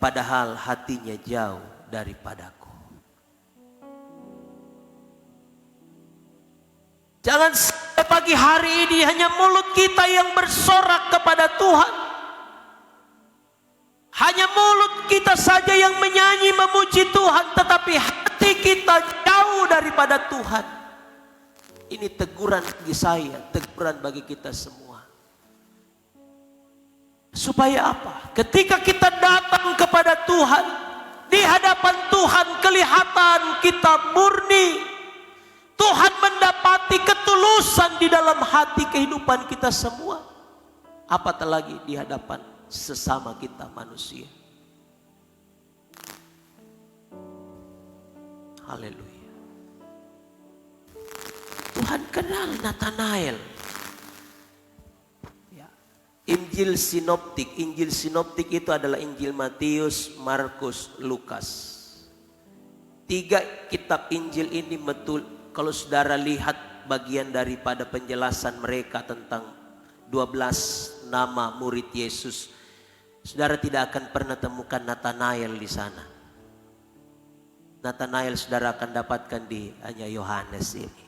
padahal hatinya jauh daripadaku. Jangan sampai pagi hari ini hanya mulut kita yang bersorak kepada Tuhan. Hanya mulut kita saja yang menyanyi memuji Tuhan, tetapi hati kita jauh daripada Tuhan. Ini teguran bagi saya, teguran bagi kita semua. Supaya apa? Ketika kita datang kepada Tuhan, di hadapan Tuhan kelihatan kita murni. Tuhan mendapati ketulusan di dalam hati kehidupan kita semua. Apatah lagi di hadapan sesama kita manusia. Haleluya. Tuhan kenal Nathanael. Ya. Injil sinoptik itu adalah Injil Matius, Markus, Lukas. 3 kitab Injil ini betul. Kalau saudara lihat bagian daripada penjelasan mereka tentang 12 nama murid Yesus, saudara tidak akan pernah temukan Nathanael di sana. Nathanael saudara akan dapatkan di hanya Yohanes ini.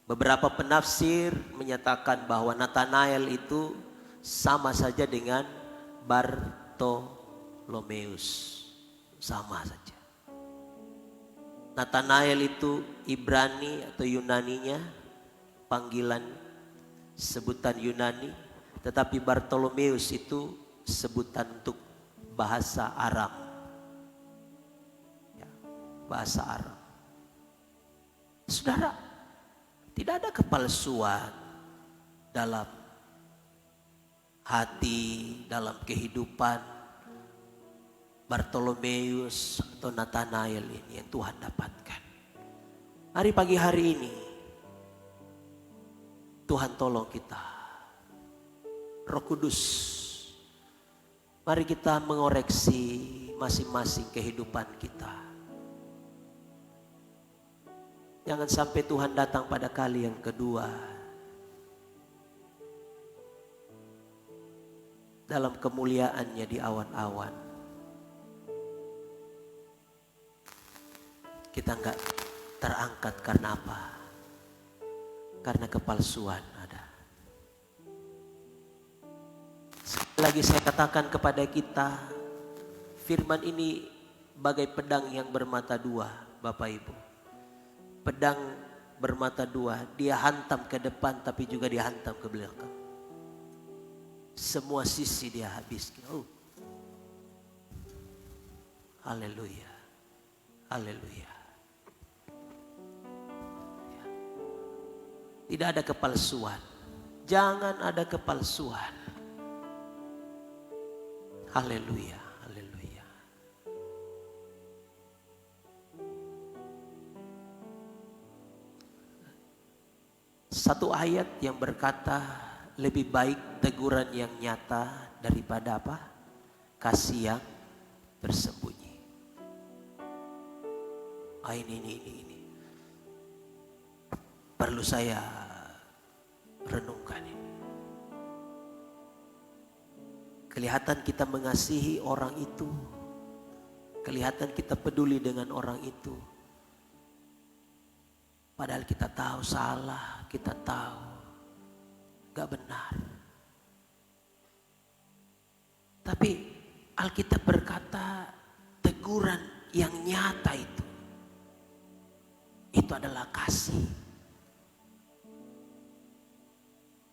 Beberapa penafsir menyatakan bahwa Nathanael itu sama saja dengan Bartolomeus. Sama saja. Nathanael itu Ibrani atau Yunaninya, panggilan sebutan Yunani. Tetapi Bartolomeus itu sebutan untuk bahasa Aram. Ya, bahasa Aram. Saudara, tidak ada kepalsuan dalam hati, dalam kehidupan Bartolomeus atau Nathanael ini yang Tuhan dapatkan. Hari pagi hari ini Tuhan tolong kita. Roh Kudus, mari kita mengoreksi masing-masing kehidupan kita. Jangan sampai Tuhan datang pada kali yang kedua dalam kemuliaannya di awan-awan. Kita nggak terangkat karena apa? Karena kepalsuan ada. Sekali lagi saya katakan kepada kita, firman ini bagai pedang yang bermata dua, Bapak Ibu. Pedang bermata dua, dia hantam ke depan tapi juga dia hantam ke belakang. Semua sisi dia habiskan. Oh. Haleluya. Haleluya. Ya. Tidak ada kepalsuan. Jangan ada kepalsuan. Haleluya. Haleluya. Satu ayat yang berkata, lebih baik teguran yang nyata daripada apa? Kasih yang tersembunyi. Ini perlu saya renungkan ini. Kelihatan kita mengasihi orang itu, kelihatan kita peduli dengan orang itu, padahal kita tahu salah, kita tahu gak benar. Tapi Alkitab berkata teguran yang nyata itu adalah kasih.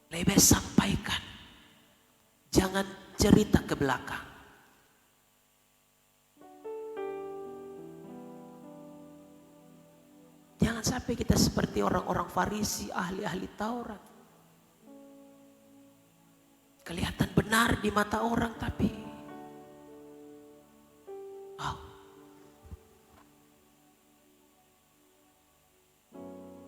Lebih sampaikan, jangan cerita ke belakang. Jangan sampai kita seperti orang-orang Farisi, ahli-ahli Taurat. Kelihatan benar di mata orang tapi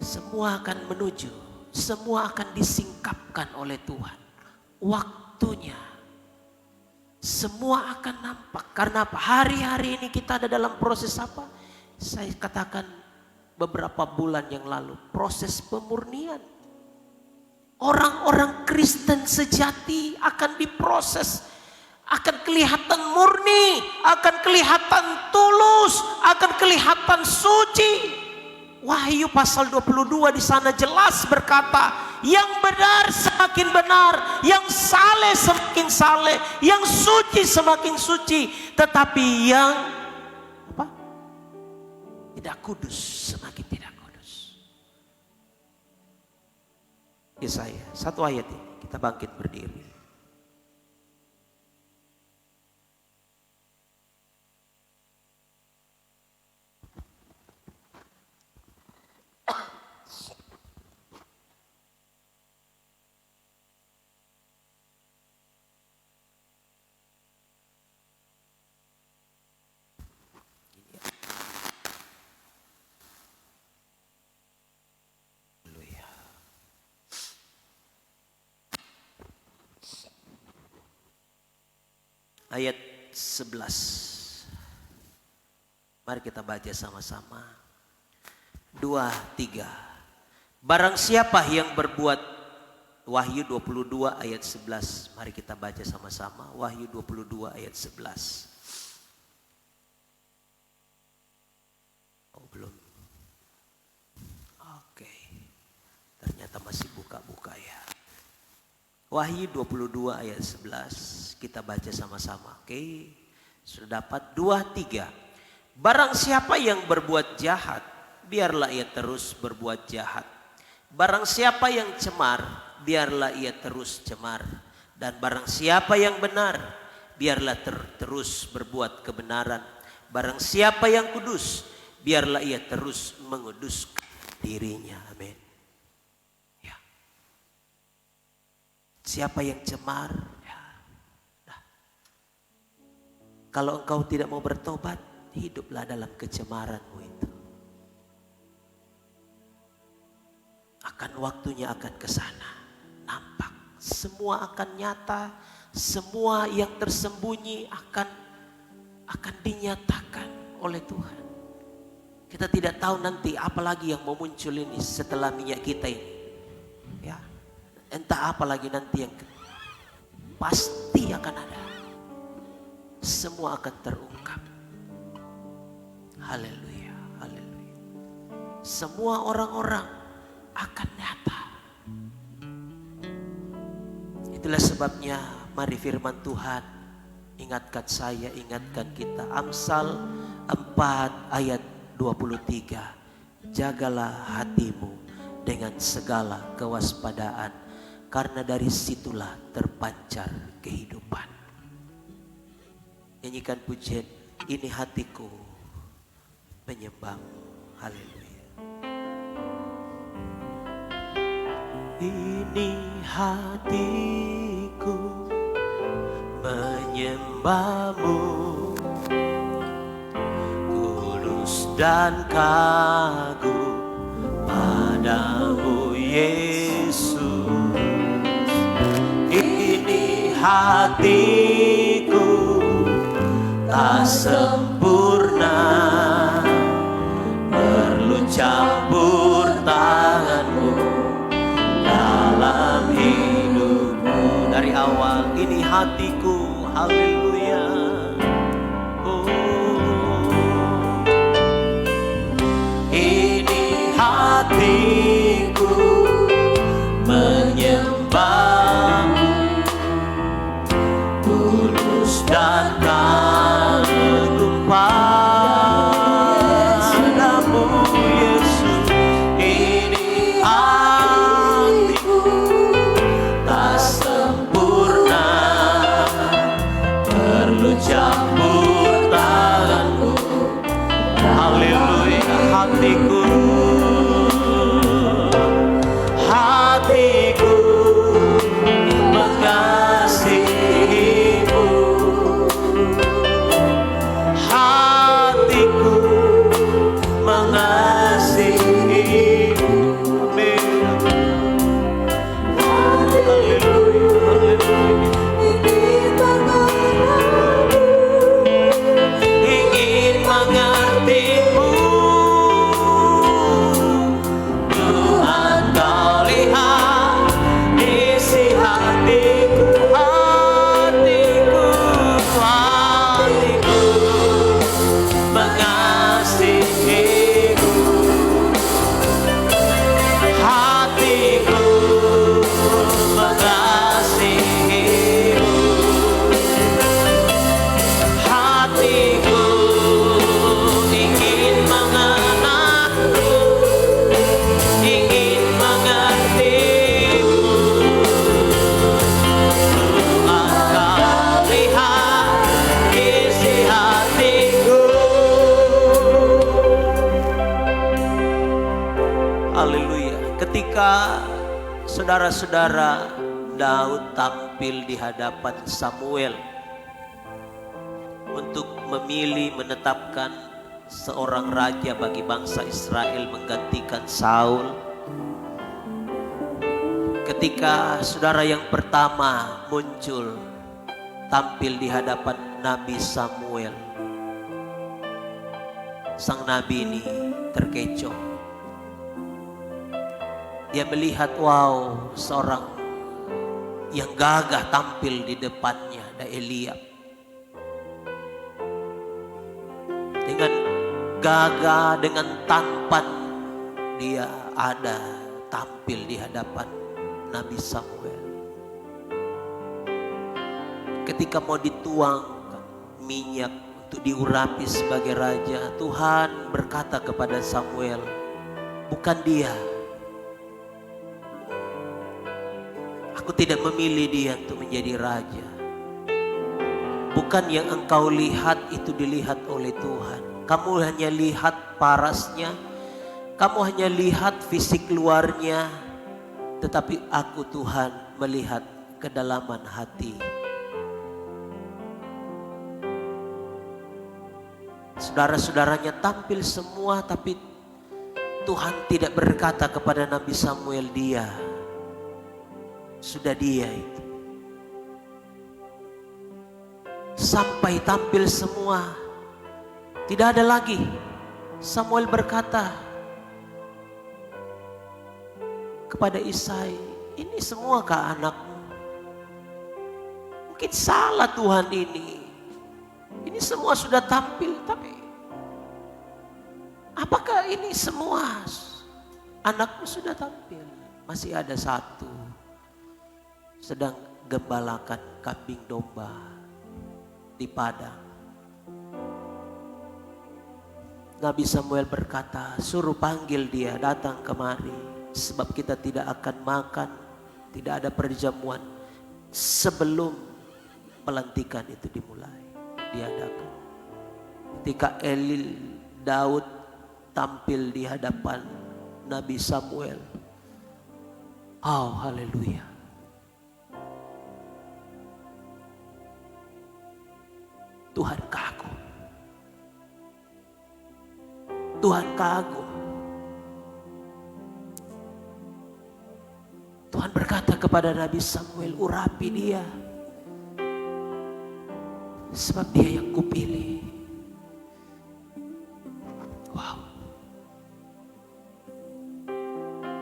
semua akan menuju, semua akan disingkapkan oleh Tuhan. Waktunya semua akan nampak. Karena apa? Hari-hari ini kita ada dalam proses apa? Saya katakan beberapa bulan yang lalu, proses pemurnian. Orang-orang Kristen sejati akan diproses, akan kelihatan murni, akan kelihatan tulus, akan kelihatan suci. Wahyu pasal 22 di sana jelas berkata, yang benar semakin benar, yang saleh semakin saleh, yang suci semakin suci, tetapi yang apa? Tidak kudus semakin tidak kudus. Yesaya, satu ayat ini, kita bangkit berdiri. Ayat 11. Mari kita baca sama-sama. 2, 3. Barang siapa yang berbuat, Wahyu 22 ayat 11. Mari kita baca sama-sama. Wahyu 22 ayat 11. Oh belum. Oke. Ternyata masih buka-buka ya. Wahyu 22 ayat 11. Kita baca sama-sama. Oke. Sudah dapat? 2, 3. Barang siapa yang berbuat jahat, biarlah ia terus berbuat jahat. Barang siapa yang cemar, biarlah ia terus cemar. Dan barang siapa yang benar, biarlah terus berbuat kebenaran. Barang siapa yang kudus, biarlah ia terus menguduskan dirinya. Amin. Ya. Siapa yang cemar, kalau engkau tidak mau bertobat, hiduplah dalam kecemaranmu itu. Akan waktunya akan ke sana. Nampak. Semua akan nyata. Semua yang tersembunyi akan dinyatakan oleh Tuhan. Kita tidak tahu nanti apalagi yang mau muncul ini setelah minyak kita ini. Ya. Entah apalagi nanti yang pasti akan ada. Semua akan terungkap. Haleluya, haleluya. semua orang-orang akan nyata. Itulah sebabnya mari firman Tuhan ingatkan saya, ingatkan kita. Amsal 4 ayat 23. Jagalah hatimu dengan segala kewaspadaan, karena dari situlah terpancar kehidupan. Nyanyikan pujian, ini hatiku menyembahmu. Haleluya. Ini hatiku menyembahmu, tulus dan kagum padamu Yesus. Ini hatiku tak sempurna, perlu campur tanganmu dalam hidupku. Dari awal ini hatiku, haleluya. Oh, ini hatiku menyembahmu, tulus dan kagum padamu Yesus. Ini hatiku tak sempurna, perlu campur tanganmu. Haleluya. Hatiku, hatiku mengasihimu, hatiku mengasihimu. Ingin mengertimu, Tuhan kau lihat isi hatiku, hatiku, hatiku mengasihimu, hatiku mengasihimu, hatiku ingin mengenalmu, ingin mengertimu. Tuhan kau lihat isi hatiku. Haleluya. Ketika saudara-saudara Daud tampil di hadapan Samuel untuk memilih menetapkan seorang raja bagi bangsa Israel menggantikan Saul. Ketika saudara yang pertama muncul tampil di hadapan Nabi Samuel, sang nabi ini terkecoh. Dia melihat, wow, seorang yang gagah tampil di depannya, ada Eliab. Dengan gagah, dengan tampan, dia ada tampil di hadapan Nabi Samuel. Ketika mau dituang minyak untuk diurapi sebagai raja, Tuhan berkata kepada Samuel, bukan dia. Aku tidak memilih dia untuk menjadi raja. Bukan yang engkau lihat itu dilihat oleh Tuhan. Kamu hanya lihat parasnya, kamu hanya lihat fisik luarnya, tetapi aku Tuhan melihat kedalaman hati. Saudara-saudaranya tampil semua, tapi Tuhan tidak berkata kepada Nabi Samuel, dia. Sudah dia itu. Sampai tampil semua, tidak ada lagi. Samuel berkata kepada Isai, ini semuakah anakmu? Mungkin salah Tuhan ini. Ini semua sudah tampil, tapi Apakah ini semua anakmu sudah tampil? Masih ada satu sedang gembalakan kambing domba di padang. Nabi Samuel berkata, suruh panggil dia datang kemari, sebab kita tidak akan makan, tidak ada perjamuan sebelum pelantikan itu dimulai, diadakan. Ketika Daud tampil di hadapan Nabi Samuel, oh haleluya, Tuhan kagum. Tuhan kagum. Tuhan berkata kepada Nabi Samuel, urapi dia, sebab dia yang kupilih. Wow.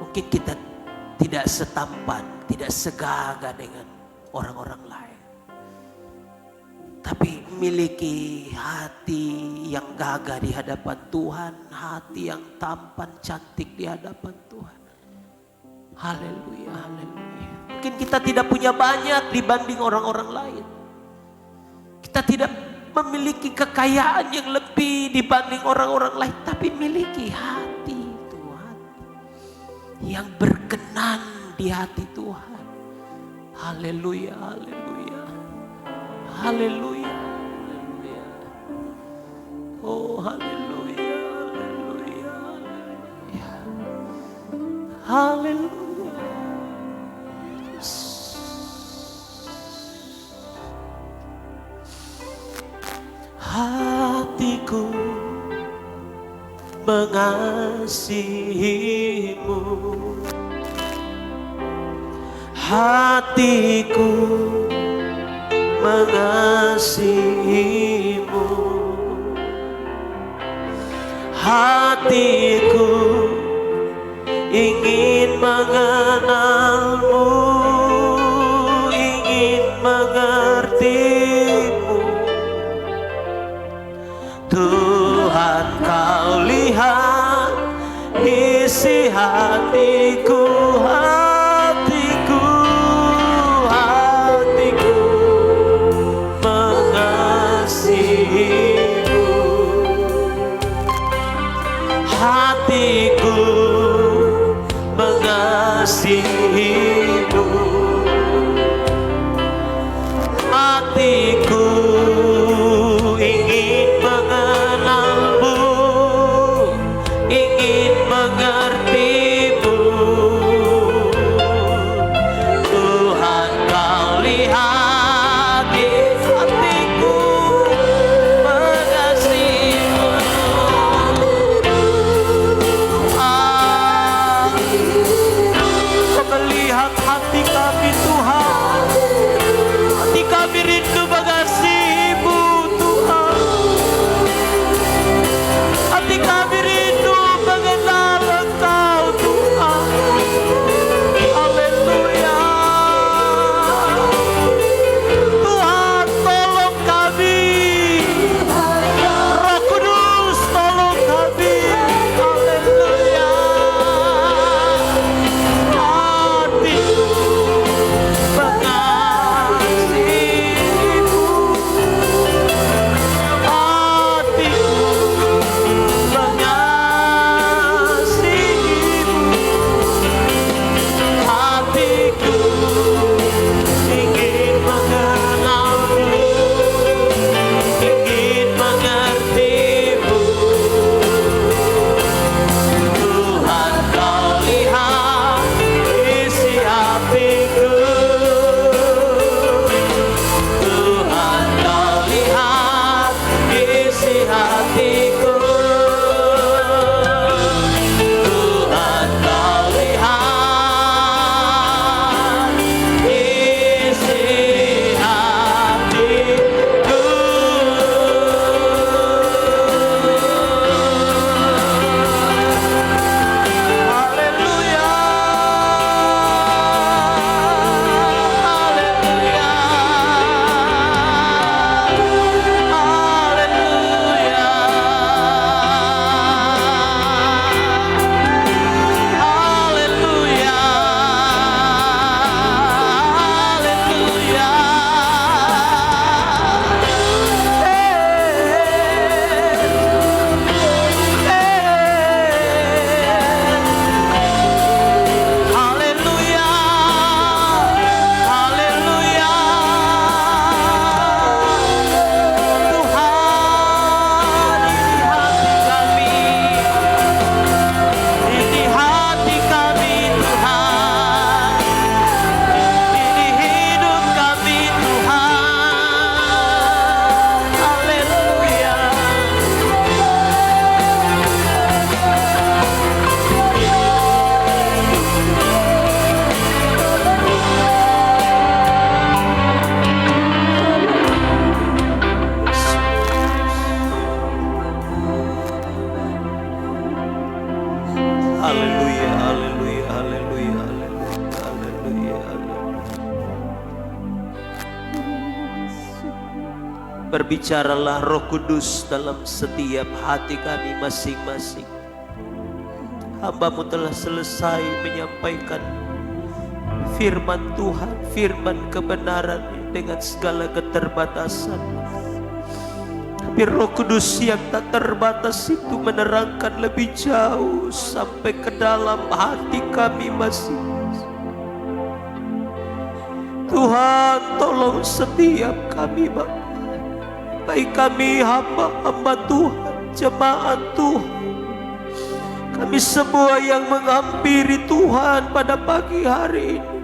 Mungkin kita tidak setampan, tidak segagah dengan orang-orang lain, tapi miliki hati yang gagah di hadapan Tuhan, hati yang tampan cantik di hadapan Tuhan. Haleluya, haleluya. Mungkin kita tidak punya banyak dibanding orang-orang lain. Kita tidak memiliki kekayaan yang lebih dibanding orang-orang lain, tapi miliki hati Tuhan yang berkenan di hati Tuhan. Haleluya, haleluya, haleluya. Oh haleluya, haleluya, haleluya, haleluya. Hatiku mengasihimu, hatiku mengasihimu, hatiku ingin mengenalmu, ingin mengertimu. Tuhan, kau lihat isi hatiku, hatiku, hatiku mengasihimu, hatiku mengasihimu, hatiku ingin mengenalmu, ingin mengertimu. Berbicaralah Roh Kudus dalam setiap hati kami masing-masing. Hamba-Mu telah selesai menyampaikan firman Tuhan, firman kebenaran dengan segala keterbatasan. Tapi Roh Kudus yang tak terbatas itu menerangkan lebih jauh sampai ke dalam hati kami masing-masing. Tuhan, tolong setiap kami Bapa, baik kami hamba-hamba Tuhan, jemaat Tuhan, kami semua yang menghampiri Tuhan pada pagi hari ini.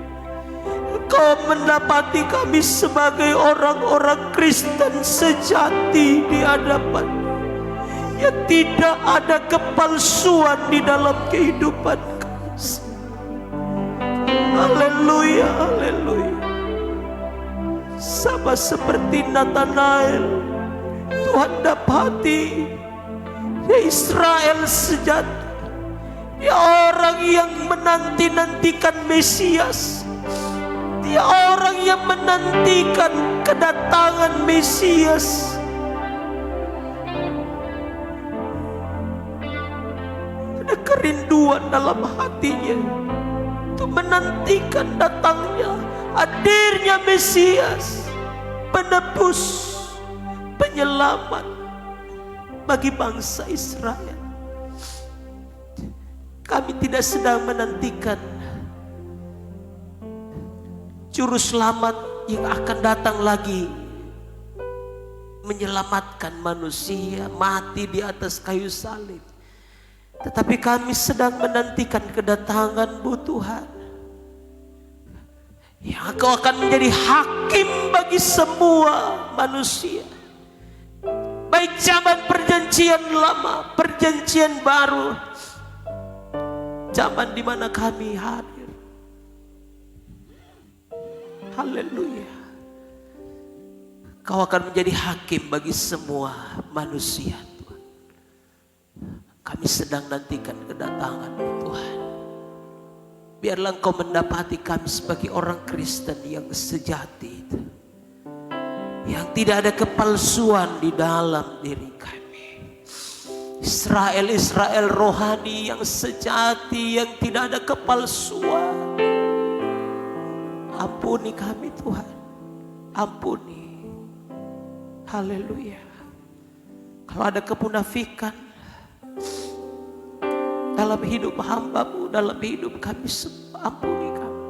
Engkau mendapati kami sebagai orang-orang Kristen sejati di hadapan, yang tidak ada kepalsuan di dalam kehidupan kami. Haleluya, haleluya. Sama seperti Nathanael, Tuhan dapati dia Israel sejati, dia orang yang menanti-nantikan Mesias, dia orang yang menantikan kedatangan Mesias. Ada kerinduan dalam hatinya untuk menantikan datangnya, hadirnya Mesias, penebus, penyelamat bagi bangsa Israel. Kami tidak sedang menantikan juru selamat yang akan datang lagi menyelamatkan manusia mati di atas kayu salib, tetapi kami sedang menantikan kedatangan-Mu Tuhan, yang Engkau akan menjadi hakim bagi semua manusia, baik zaman perjanjian lama, perjanjian baru, zaman di mana kami hadir. Haleluya. Kau akan menjadi hakim bagi semua manusia Tuhan. Kami sedang nantikan kedatangan-Mu Tuhan. Biarlah Engkau mendapati kami sebagai orang Kristen yang sejati, yang tidak ada kepalsuan di dalam diri kami. Israel rohani yang sejati, yang tidak ada kepalsuan. Ampuni kami Tuhan, ampuni. Haleluya. Kalau ada kemunafikan dalam hidup hamba-Mu, dalam hidup kami semua, ampuni kami.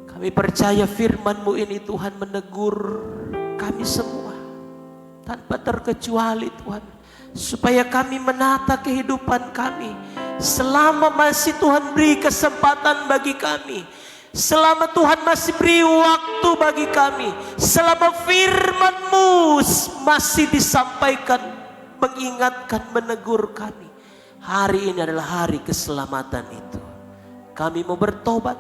Kami percaya firman-Mu ini Tuhan menegur kami semua tanpa terkecuali Tuhan, supaya kami menata kehidupan kami selama masih Tuhan beri kesempatan bagi kami, selama Tuhan masih beri waktu bagi kami, selama firman-Mu masih disampaikan, mengingatkan, menegur kami. Hari ini adalah hari keselamatan itu. Kami mau bertobat,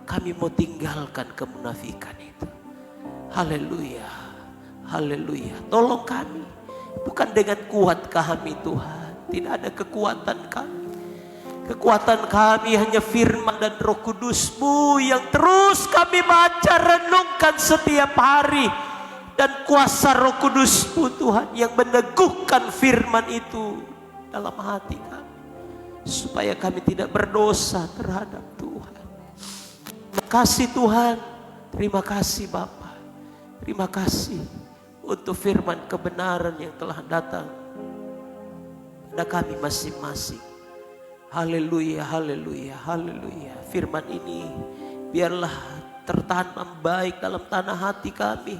kami mau tinggalkan kemunafikan itu. Haleluya, haleluya. Tolong kami, bukan dengan kuat kami Tuhan, tidak ada kekuatan kami. Kekuatan kami hanya firman dan Roh Kudus-Mu yang terus kami baca, renungkan setiap hari. Dan kuasa Roh Kudus-Mu Tuhan yang meneguhkan firman itu dalam hati kami, supaya kami tidak berdosa terhadap Tuhan. Terima kasih Tuhan, terima kasih Bapa, terima kasih untuk firman kebenaran yang telah datang pada kami masing-masing. Haleluya, haleluya, haleluya. Firman ini biarlah tertanam baik dalam tanah hati kami.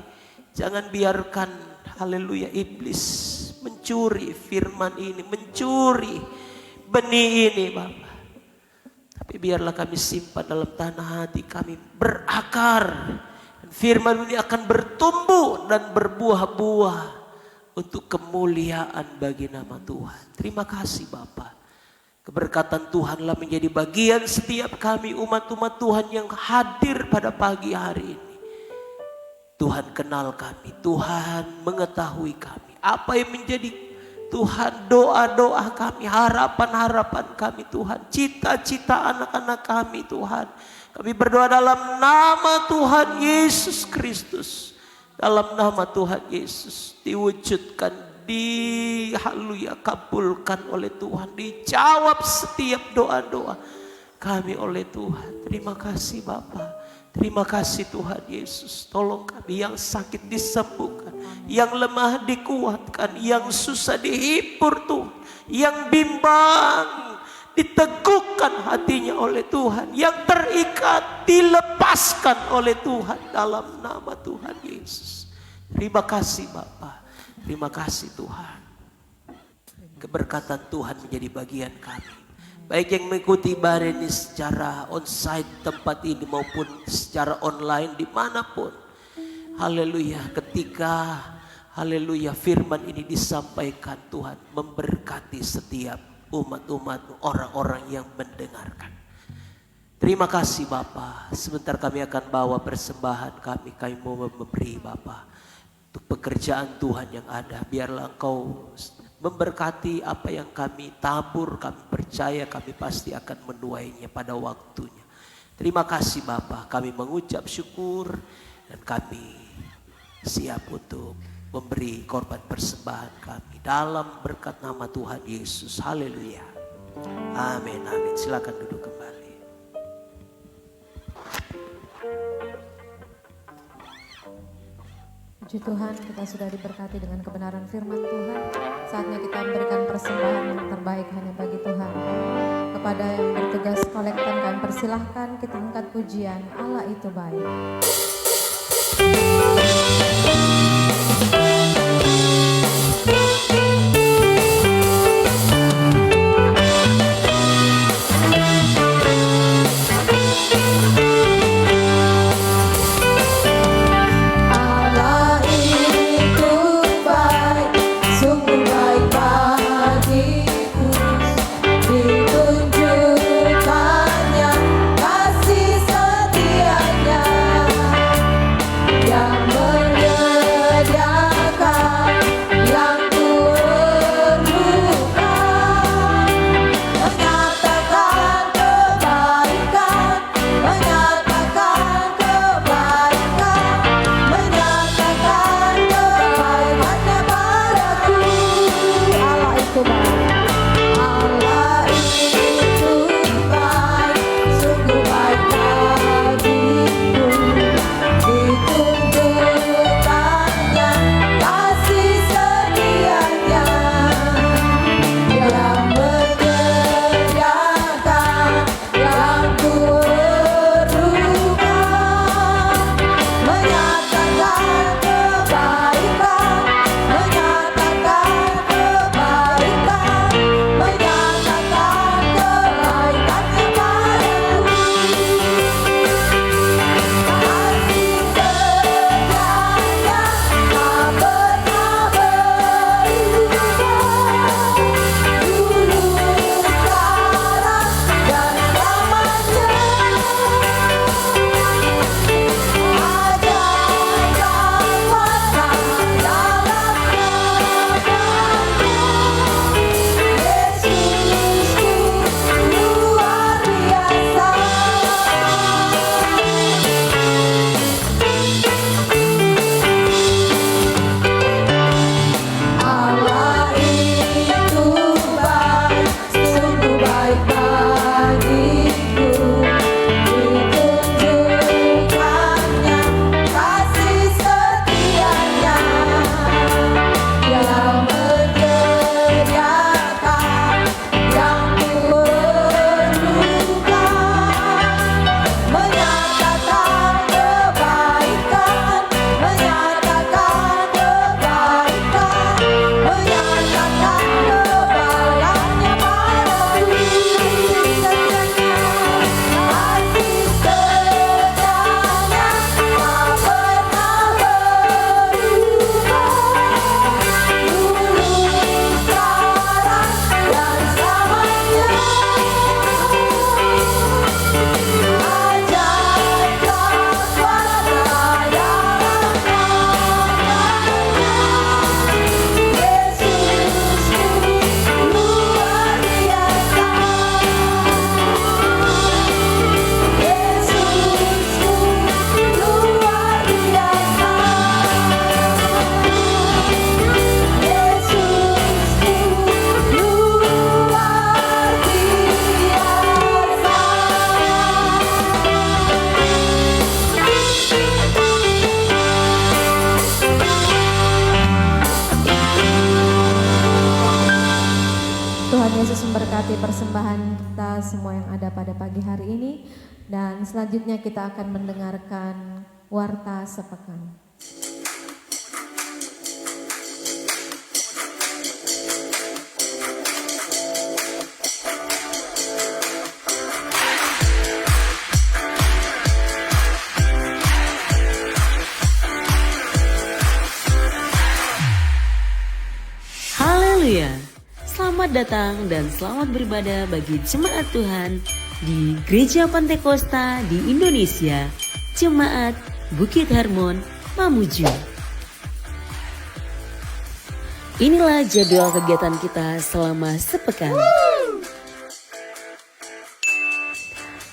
Jangan biarkan, haleluya, iblis mencuri firman ini, mencuri benih ini Bapa. Tapi biarlah kami simpan dalam tanah hati kami, berakar. Firman ini akan bertumbuh dan berbuah-buah untuk kemuliaan bagi nama Tuhan. Terima kasih Bapa. Keberkatan Tuhanlah menjadi bagian setiap kami umat-umat Tuhan yang hadir pada pagi hari ini. Tuhan kenal kami, Tuhan mengetahui kami. Apa yang menjadi Tuhan doa-doa kami, harapan-harapan kami Tuhan. Cita-cita anak-anak kami Tuhan. Kami berdoa dalam nama Tuhan Yesus Kristus. Dalam nama Tuhan Yesus diwujudkan, haleluya, kabulkan oleh Tuhan, dijawab setiap doa-doa kami oleh Tuhan. Terima kasih Bapa. Terima kasih Tuhan Yesus. Tolong kami, yang sakit disembuhkan, yang lemah dikuatkan, yang susah dihibur Tuhan, yang bimbang diteguhkan hatinya oleh Tuhan, yang terikat dilepaskan oleh Tuhan dalam nama Tuhan Yesus. Terima kasih Bapa. Terima kasih Tuhan. Keberkatan Tuhan menjadi bagian kami. Baik yang mengikuti ibadah ini secara onsite tempat ini maupun secara online dimanapun. Haleluya, ketika haleluya firman ini disampaikan, Tuhan memberkati setiap umat-umat, orang-orang yang mendengarkan. Terima kasih Bapa. Sebentar kami akan bawa persembahan kami mau memberi Bapa untuk pekerjaan Tuhan yang ada. Biarlah Engkau memberkati apa yang kami tabur, kami percaya kami pasti akan menuainya pada waktunya. Terima kasih Bapa, kami mengucap syukur dan kami siap untuk memberi korban persembahan kami dalam berkat nama Tuhan Yesus. Haleluya. Amin, amin. Silakan duduk kembali. Puji Tuhan, kita sudah diberkati dengan kebenaran firman Tuhan. Saatnya kita memberikan persembahan yang terbaik hanya bagi Tuhan. Kepada yang bertugas kolektan, kami persilahkan kita angkat pujian Allah itu baik. Kasih setianya yang Yesus memberkati persembahan kita semua yang ada pada pagi hari ini. Dan selanjutnya kita akan mendengarkan Warta Sepekan. Haleluya. Selamat datang dan selamat beribadah bagi jemaat Tuhan di Gereja Pantekosta di Indonesia, Jemaat Bukit Hermon, Mamuju. Inilah jadwal kegiatan kita selama sepekan.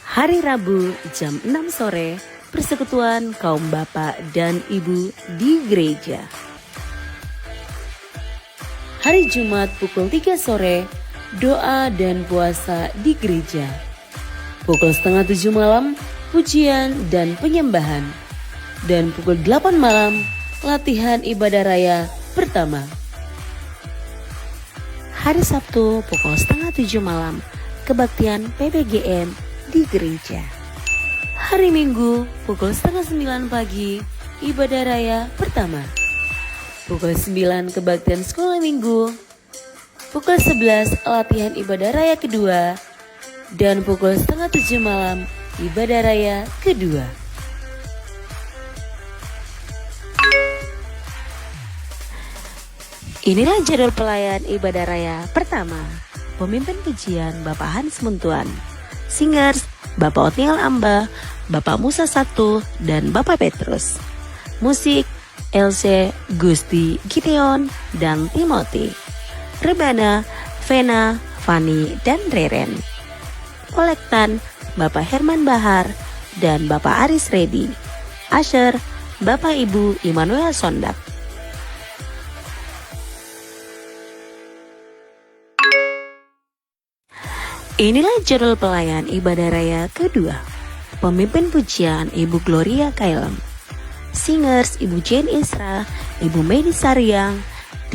Hari Rabu jam 6 sore, persekutuan kaum bapak dan ibu di gereja. Hari Jumat pukul 3 sore, doa dan puasa di gereja. Pukul setengah 7 malam, pujian dan penyembahan. Dan pukul 8 malam, latihan ibadah raya pertama. Hari Sabtu pukul setengah 7 malam, kebaktian PPGM di gereja. Hari Minggu pukul setengah 9 pagi, ibadah raya pertama. Pukul 9 kebaktian sekolah minggu, pukul 11 latihan ibadah raya kedua, dan pukul setengah 7 malam ibadah raya kedua. Inilah jadwal pelayan ibadah raya pertama. Pemimpin pujian Bapak Hans Muntuan, singers Bapak Otniel Amba, Bapak Musa Satu, dan Bapak Petrus. Musik LC, Gusti, Gideon, dan Timothy. Rebana, Vena, Fani, dan Reren. Kolektan, Bapak Herman Bahar, dan Bapak Aris Redi. Asher, Bapak Ibu Immanuel Sondak. Inilah jadwal pelayan ibadah raya kedua. Pemimpin pujian Ibu Gloria Kailem. Singers Ibu Jane Isra, Ibu Medi Saryang,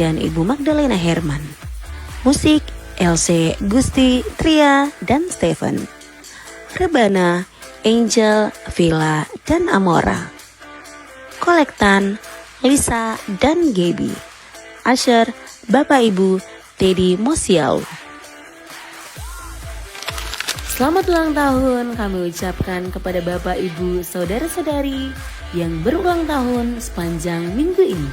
dan Ibu Magdalena Herman. Musik LC, Gusti, Tria, dan Stephen. Rebana, Angel, Villa, dan Amora. Kolektan, Lisa, dan Gaby. Asher, Bapak Ibu, Teddy Mosiau. Selamat ulang tahun kami ucapkan kepada Bapak, Ibu, Saudara-saudari yang berulang tahun sepanjang minggu ini.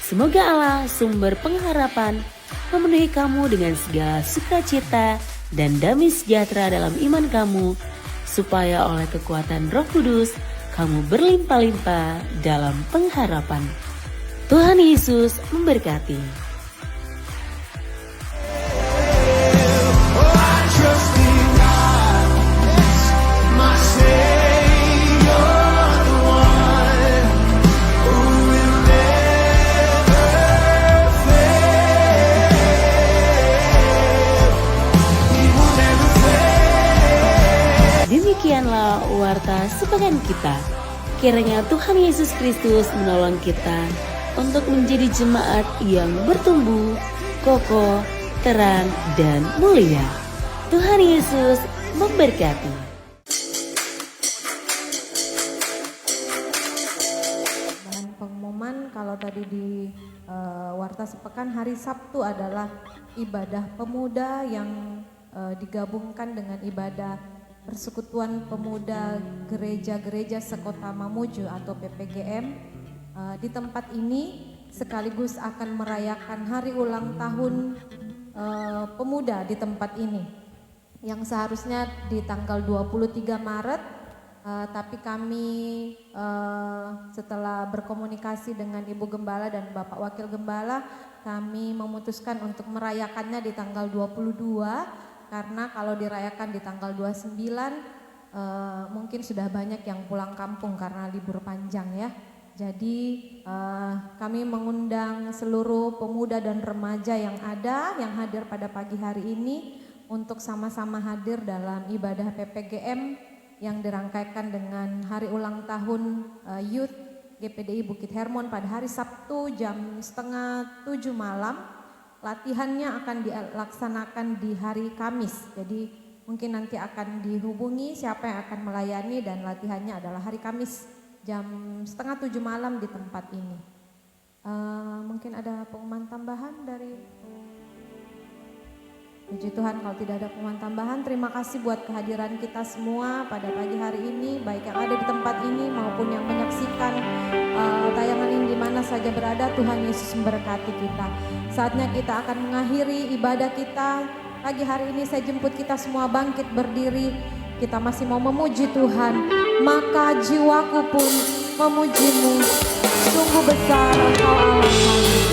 Semoga Allah sumber pengharapan memenuhi kamu dengan segala sukacita dan damai sejahtera dalam iman kamu, supaya oleh kekuatan Roh Kudus kamu berlimpah-limpah dalam pengharapan. Tuhan Yesus memberkati. Demikianlah warta sepekan kita. Kiranya Tuhan Yesus Kristus menolong kita untuk menjadi jemaat yang bertumbuh, kokoh, terang, dan mulia. Tuhan Yesus memberkati. Bahan pengumuman kalau tadi di Warta Sepekan, hari Sabtu adalah ibadah pemuda yang digabungkan dengan ibadah Persekutuan Pemuda Gereja-Gereja Sekota Mamuju atau PPGM. Di tempat ini sekaligus akan merayakan hari ulang tahun pemuda di tempat ini, yang seharusnya di tanggal 23 Maret, tapi kami setelah berkomunikasi dengan Ibu Gembala dan Bapak Wakil Gembala, kami memutuskan untuk merayakannya di tanggal 22. Karena kalau dirayakan di tanggal 29 mungkin sudah banyak yang pulang kampung karena libur panjang ya. Jadi kami mengundang seluruh pemuda dan remaja yang ada, yang hadir pada pagi hari ini untuk sama-sama hadir dalam ibadah PPGM yang dirangkaikan dengan hari ulang tahun Youth GPDI Bukit Hermon pada hari Sabtu jam 6:30 malam. latihannya akan dilaksanakan di hari Kamis. Jadi mungkin nanti akan dihubungi siapa yang akan melayani dan latihannya adalah hari Kamis jam 6:30 malam di tempat ini. Mungkin ada pengumuman tambahan dari... Puji Tuhan, kalau tidak ada pengumuman tambahan, terima kasih buat kehadiran kita semua pada pagi hari ini, baik yang ada di tempat ini maupun yang menyaksikan tayangan ini di mana saja berada. Tuhan Yesus memberkati kita. Saatnya kita akan mengakhiri ibadah kita. Pagi hari ini saya jemput kita semua bangkit berdiri. Kita masih mau memuji Tuhan. Maka jiwaku pun memujimu. Sungguh besar Engkau Allah kami.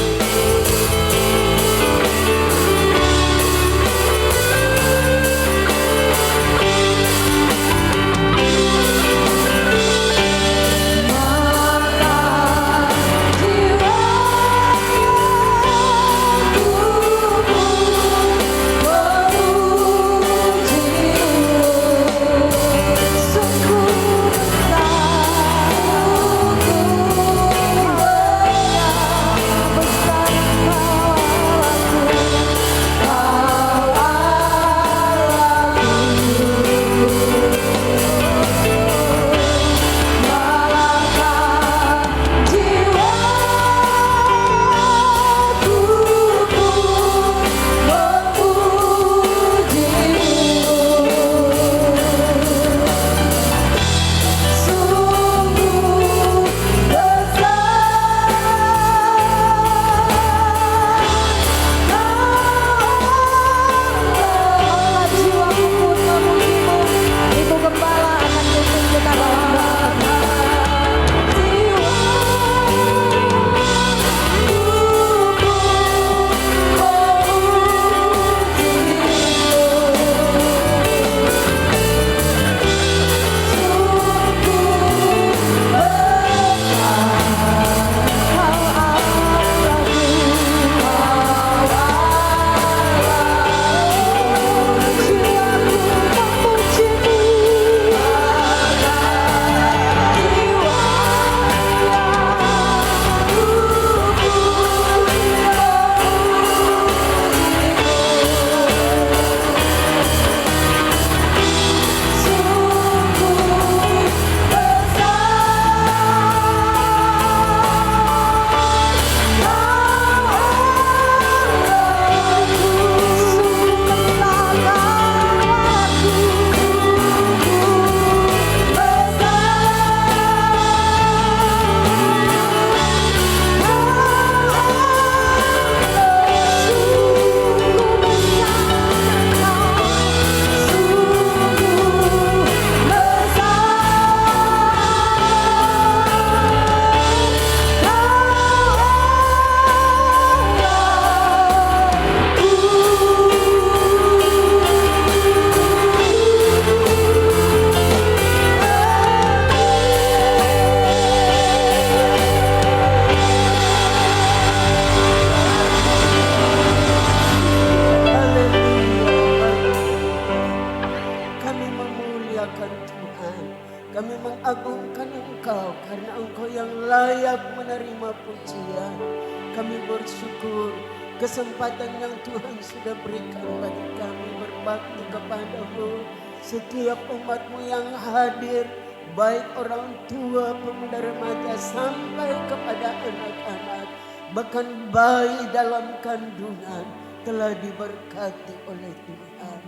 Kesempatan yang Tuhan sudah berikan bagi kami berbakti kepadamu. Setiap umatmu yang hadir, baik orang tua, pemuda remaja, sampai kepada anak-anak, bahkan bayi dalam kandungan telah diberkati oleh Tuhan.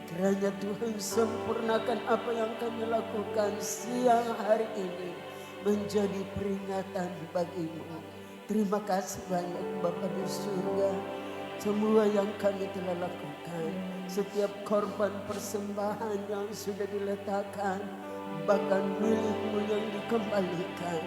Kiranya Tuhan sempurnakan apa yang kami lakukan siang hari ini menjadi peringatan bagimu. Terima kasih banyak Bapa di surga. Semua yang kami telah lakukan, setiap korban persembahan yang sudah diletakkan, bahkan milikmu yang dikembalikan.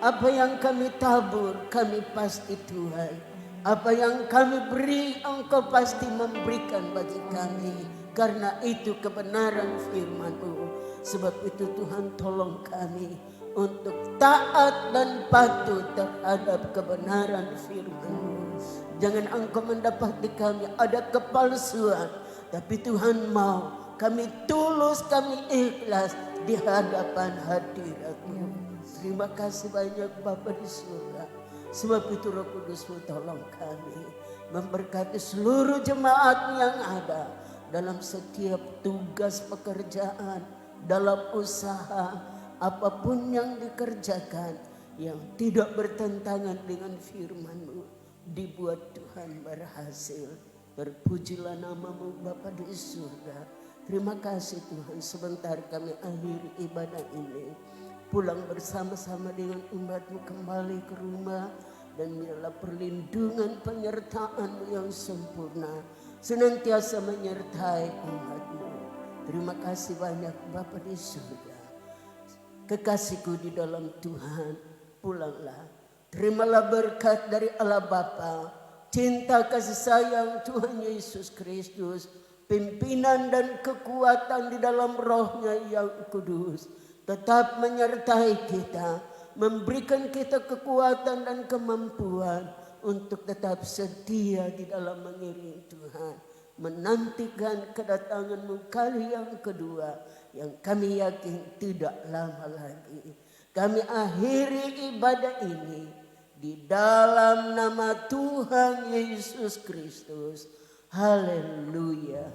Apa yang kami tabur, kami pasti Tuhan. Apa yang kami beri, Engkau pasti memberikan bagi kami. Karena itu kebenaran firman-Mu. Sebab itu Tuhan tolong kami untuk taat dan patuh terhadap kebenaran firman-Mu. Jangan Engkau mendapati kami ada kepalsuan, tapi Tuhan mau kami tulus, kami ikhlas di hadapan hadirat-Mu. Terima kasih banyak Bapa di surga. Sebab itu Roh Kudus-Mu tolong kami memberkati seluruh jemaat yang ada dalam setiap tugas pekerjaan, dalam usaha, apapun yang dikerjakan yang tidak bertentangan dengan firman-Mu, dibuat Tuhan berhasil. Terpujilah nama-Mu Bapa di surga. Terima kasih Tuhan, sebentar kami akhiri ibadah ini. Pulang bersama-sama dengan umat-Mu kembali ke rumah. Dan biarlah perlindungan penyertaan-Mu yang sempurna senantiasa menyertai umat-Mu. Terima kasih banyak Bapa di surga. Kekasihku di dalam Tuhan, pulanglah. Terimalah berkat dari Allah Bapa, cinta kasih sayang Tuhan Yesus Kristus, pimpinan dan kekuatan di dalam Roh-Nya yang kudus tetap menyertai kita, memberikan kita kekuatan dan kemampuan untuk tetap setia di dalam mengiring Tuhan, menantikan kedatangan-Mu kali yang kedua yang kami yakin tidak lama lagi. Kami akhiri ibadah ini di dalam nama Tuhan Yesus Kristus. Haleluya.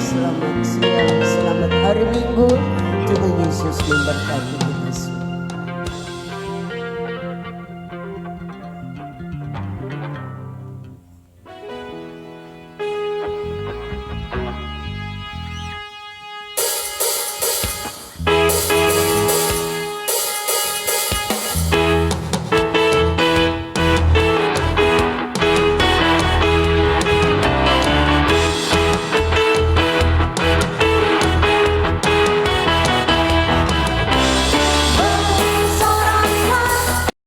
Selamat siang, selamat hari Minggu. Tuhan Yesus memberkati.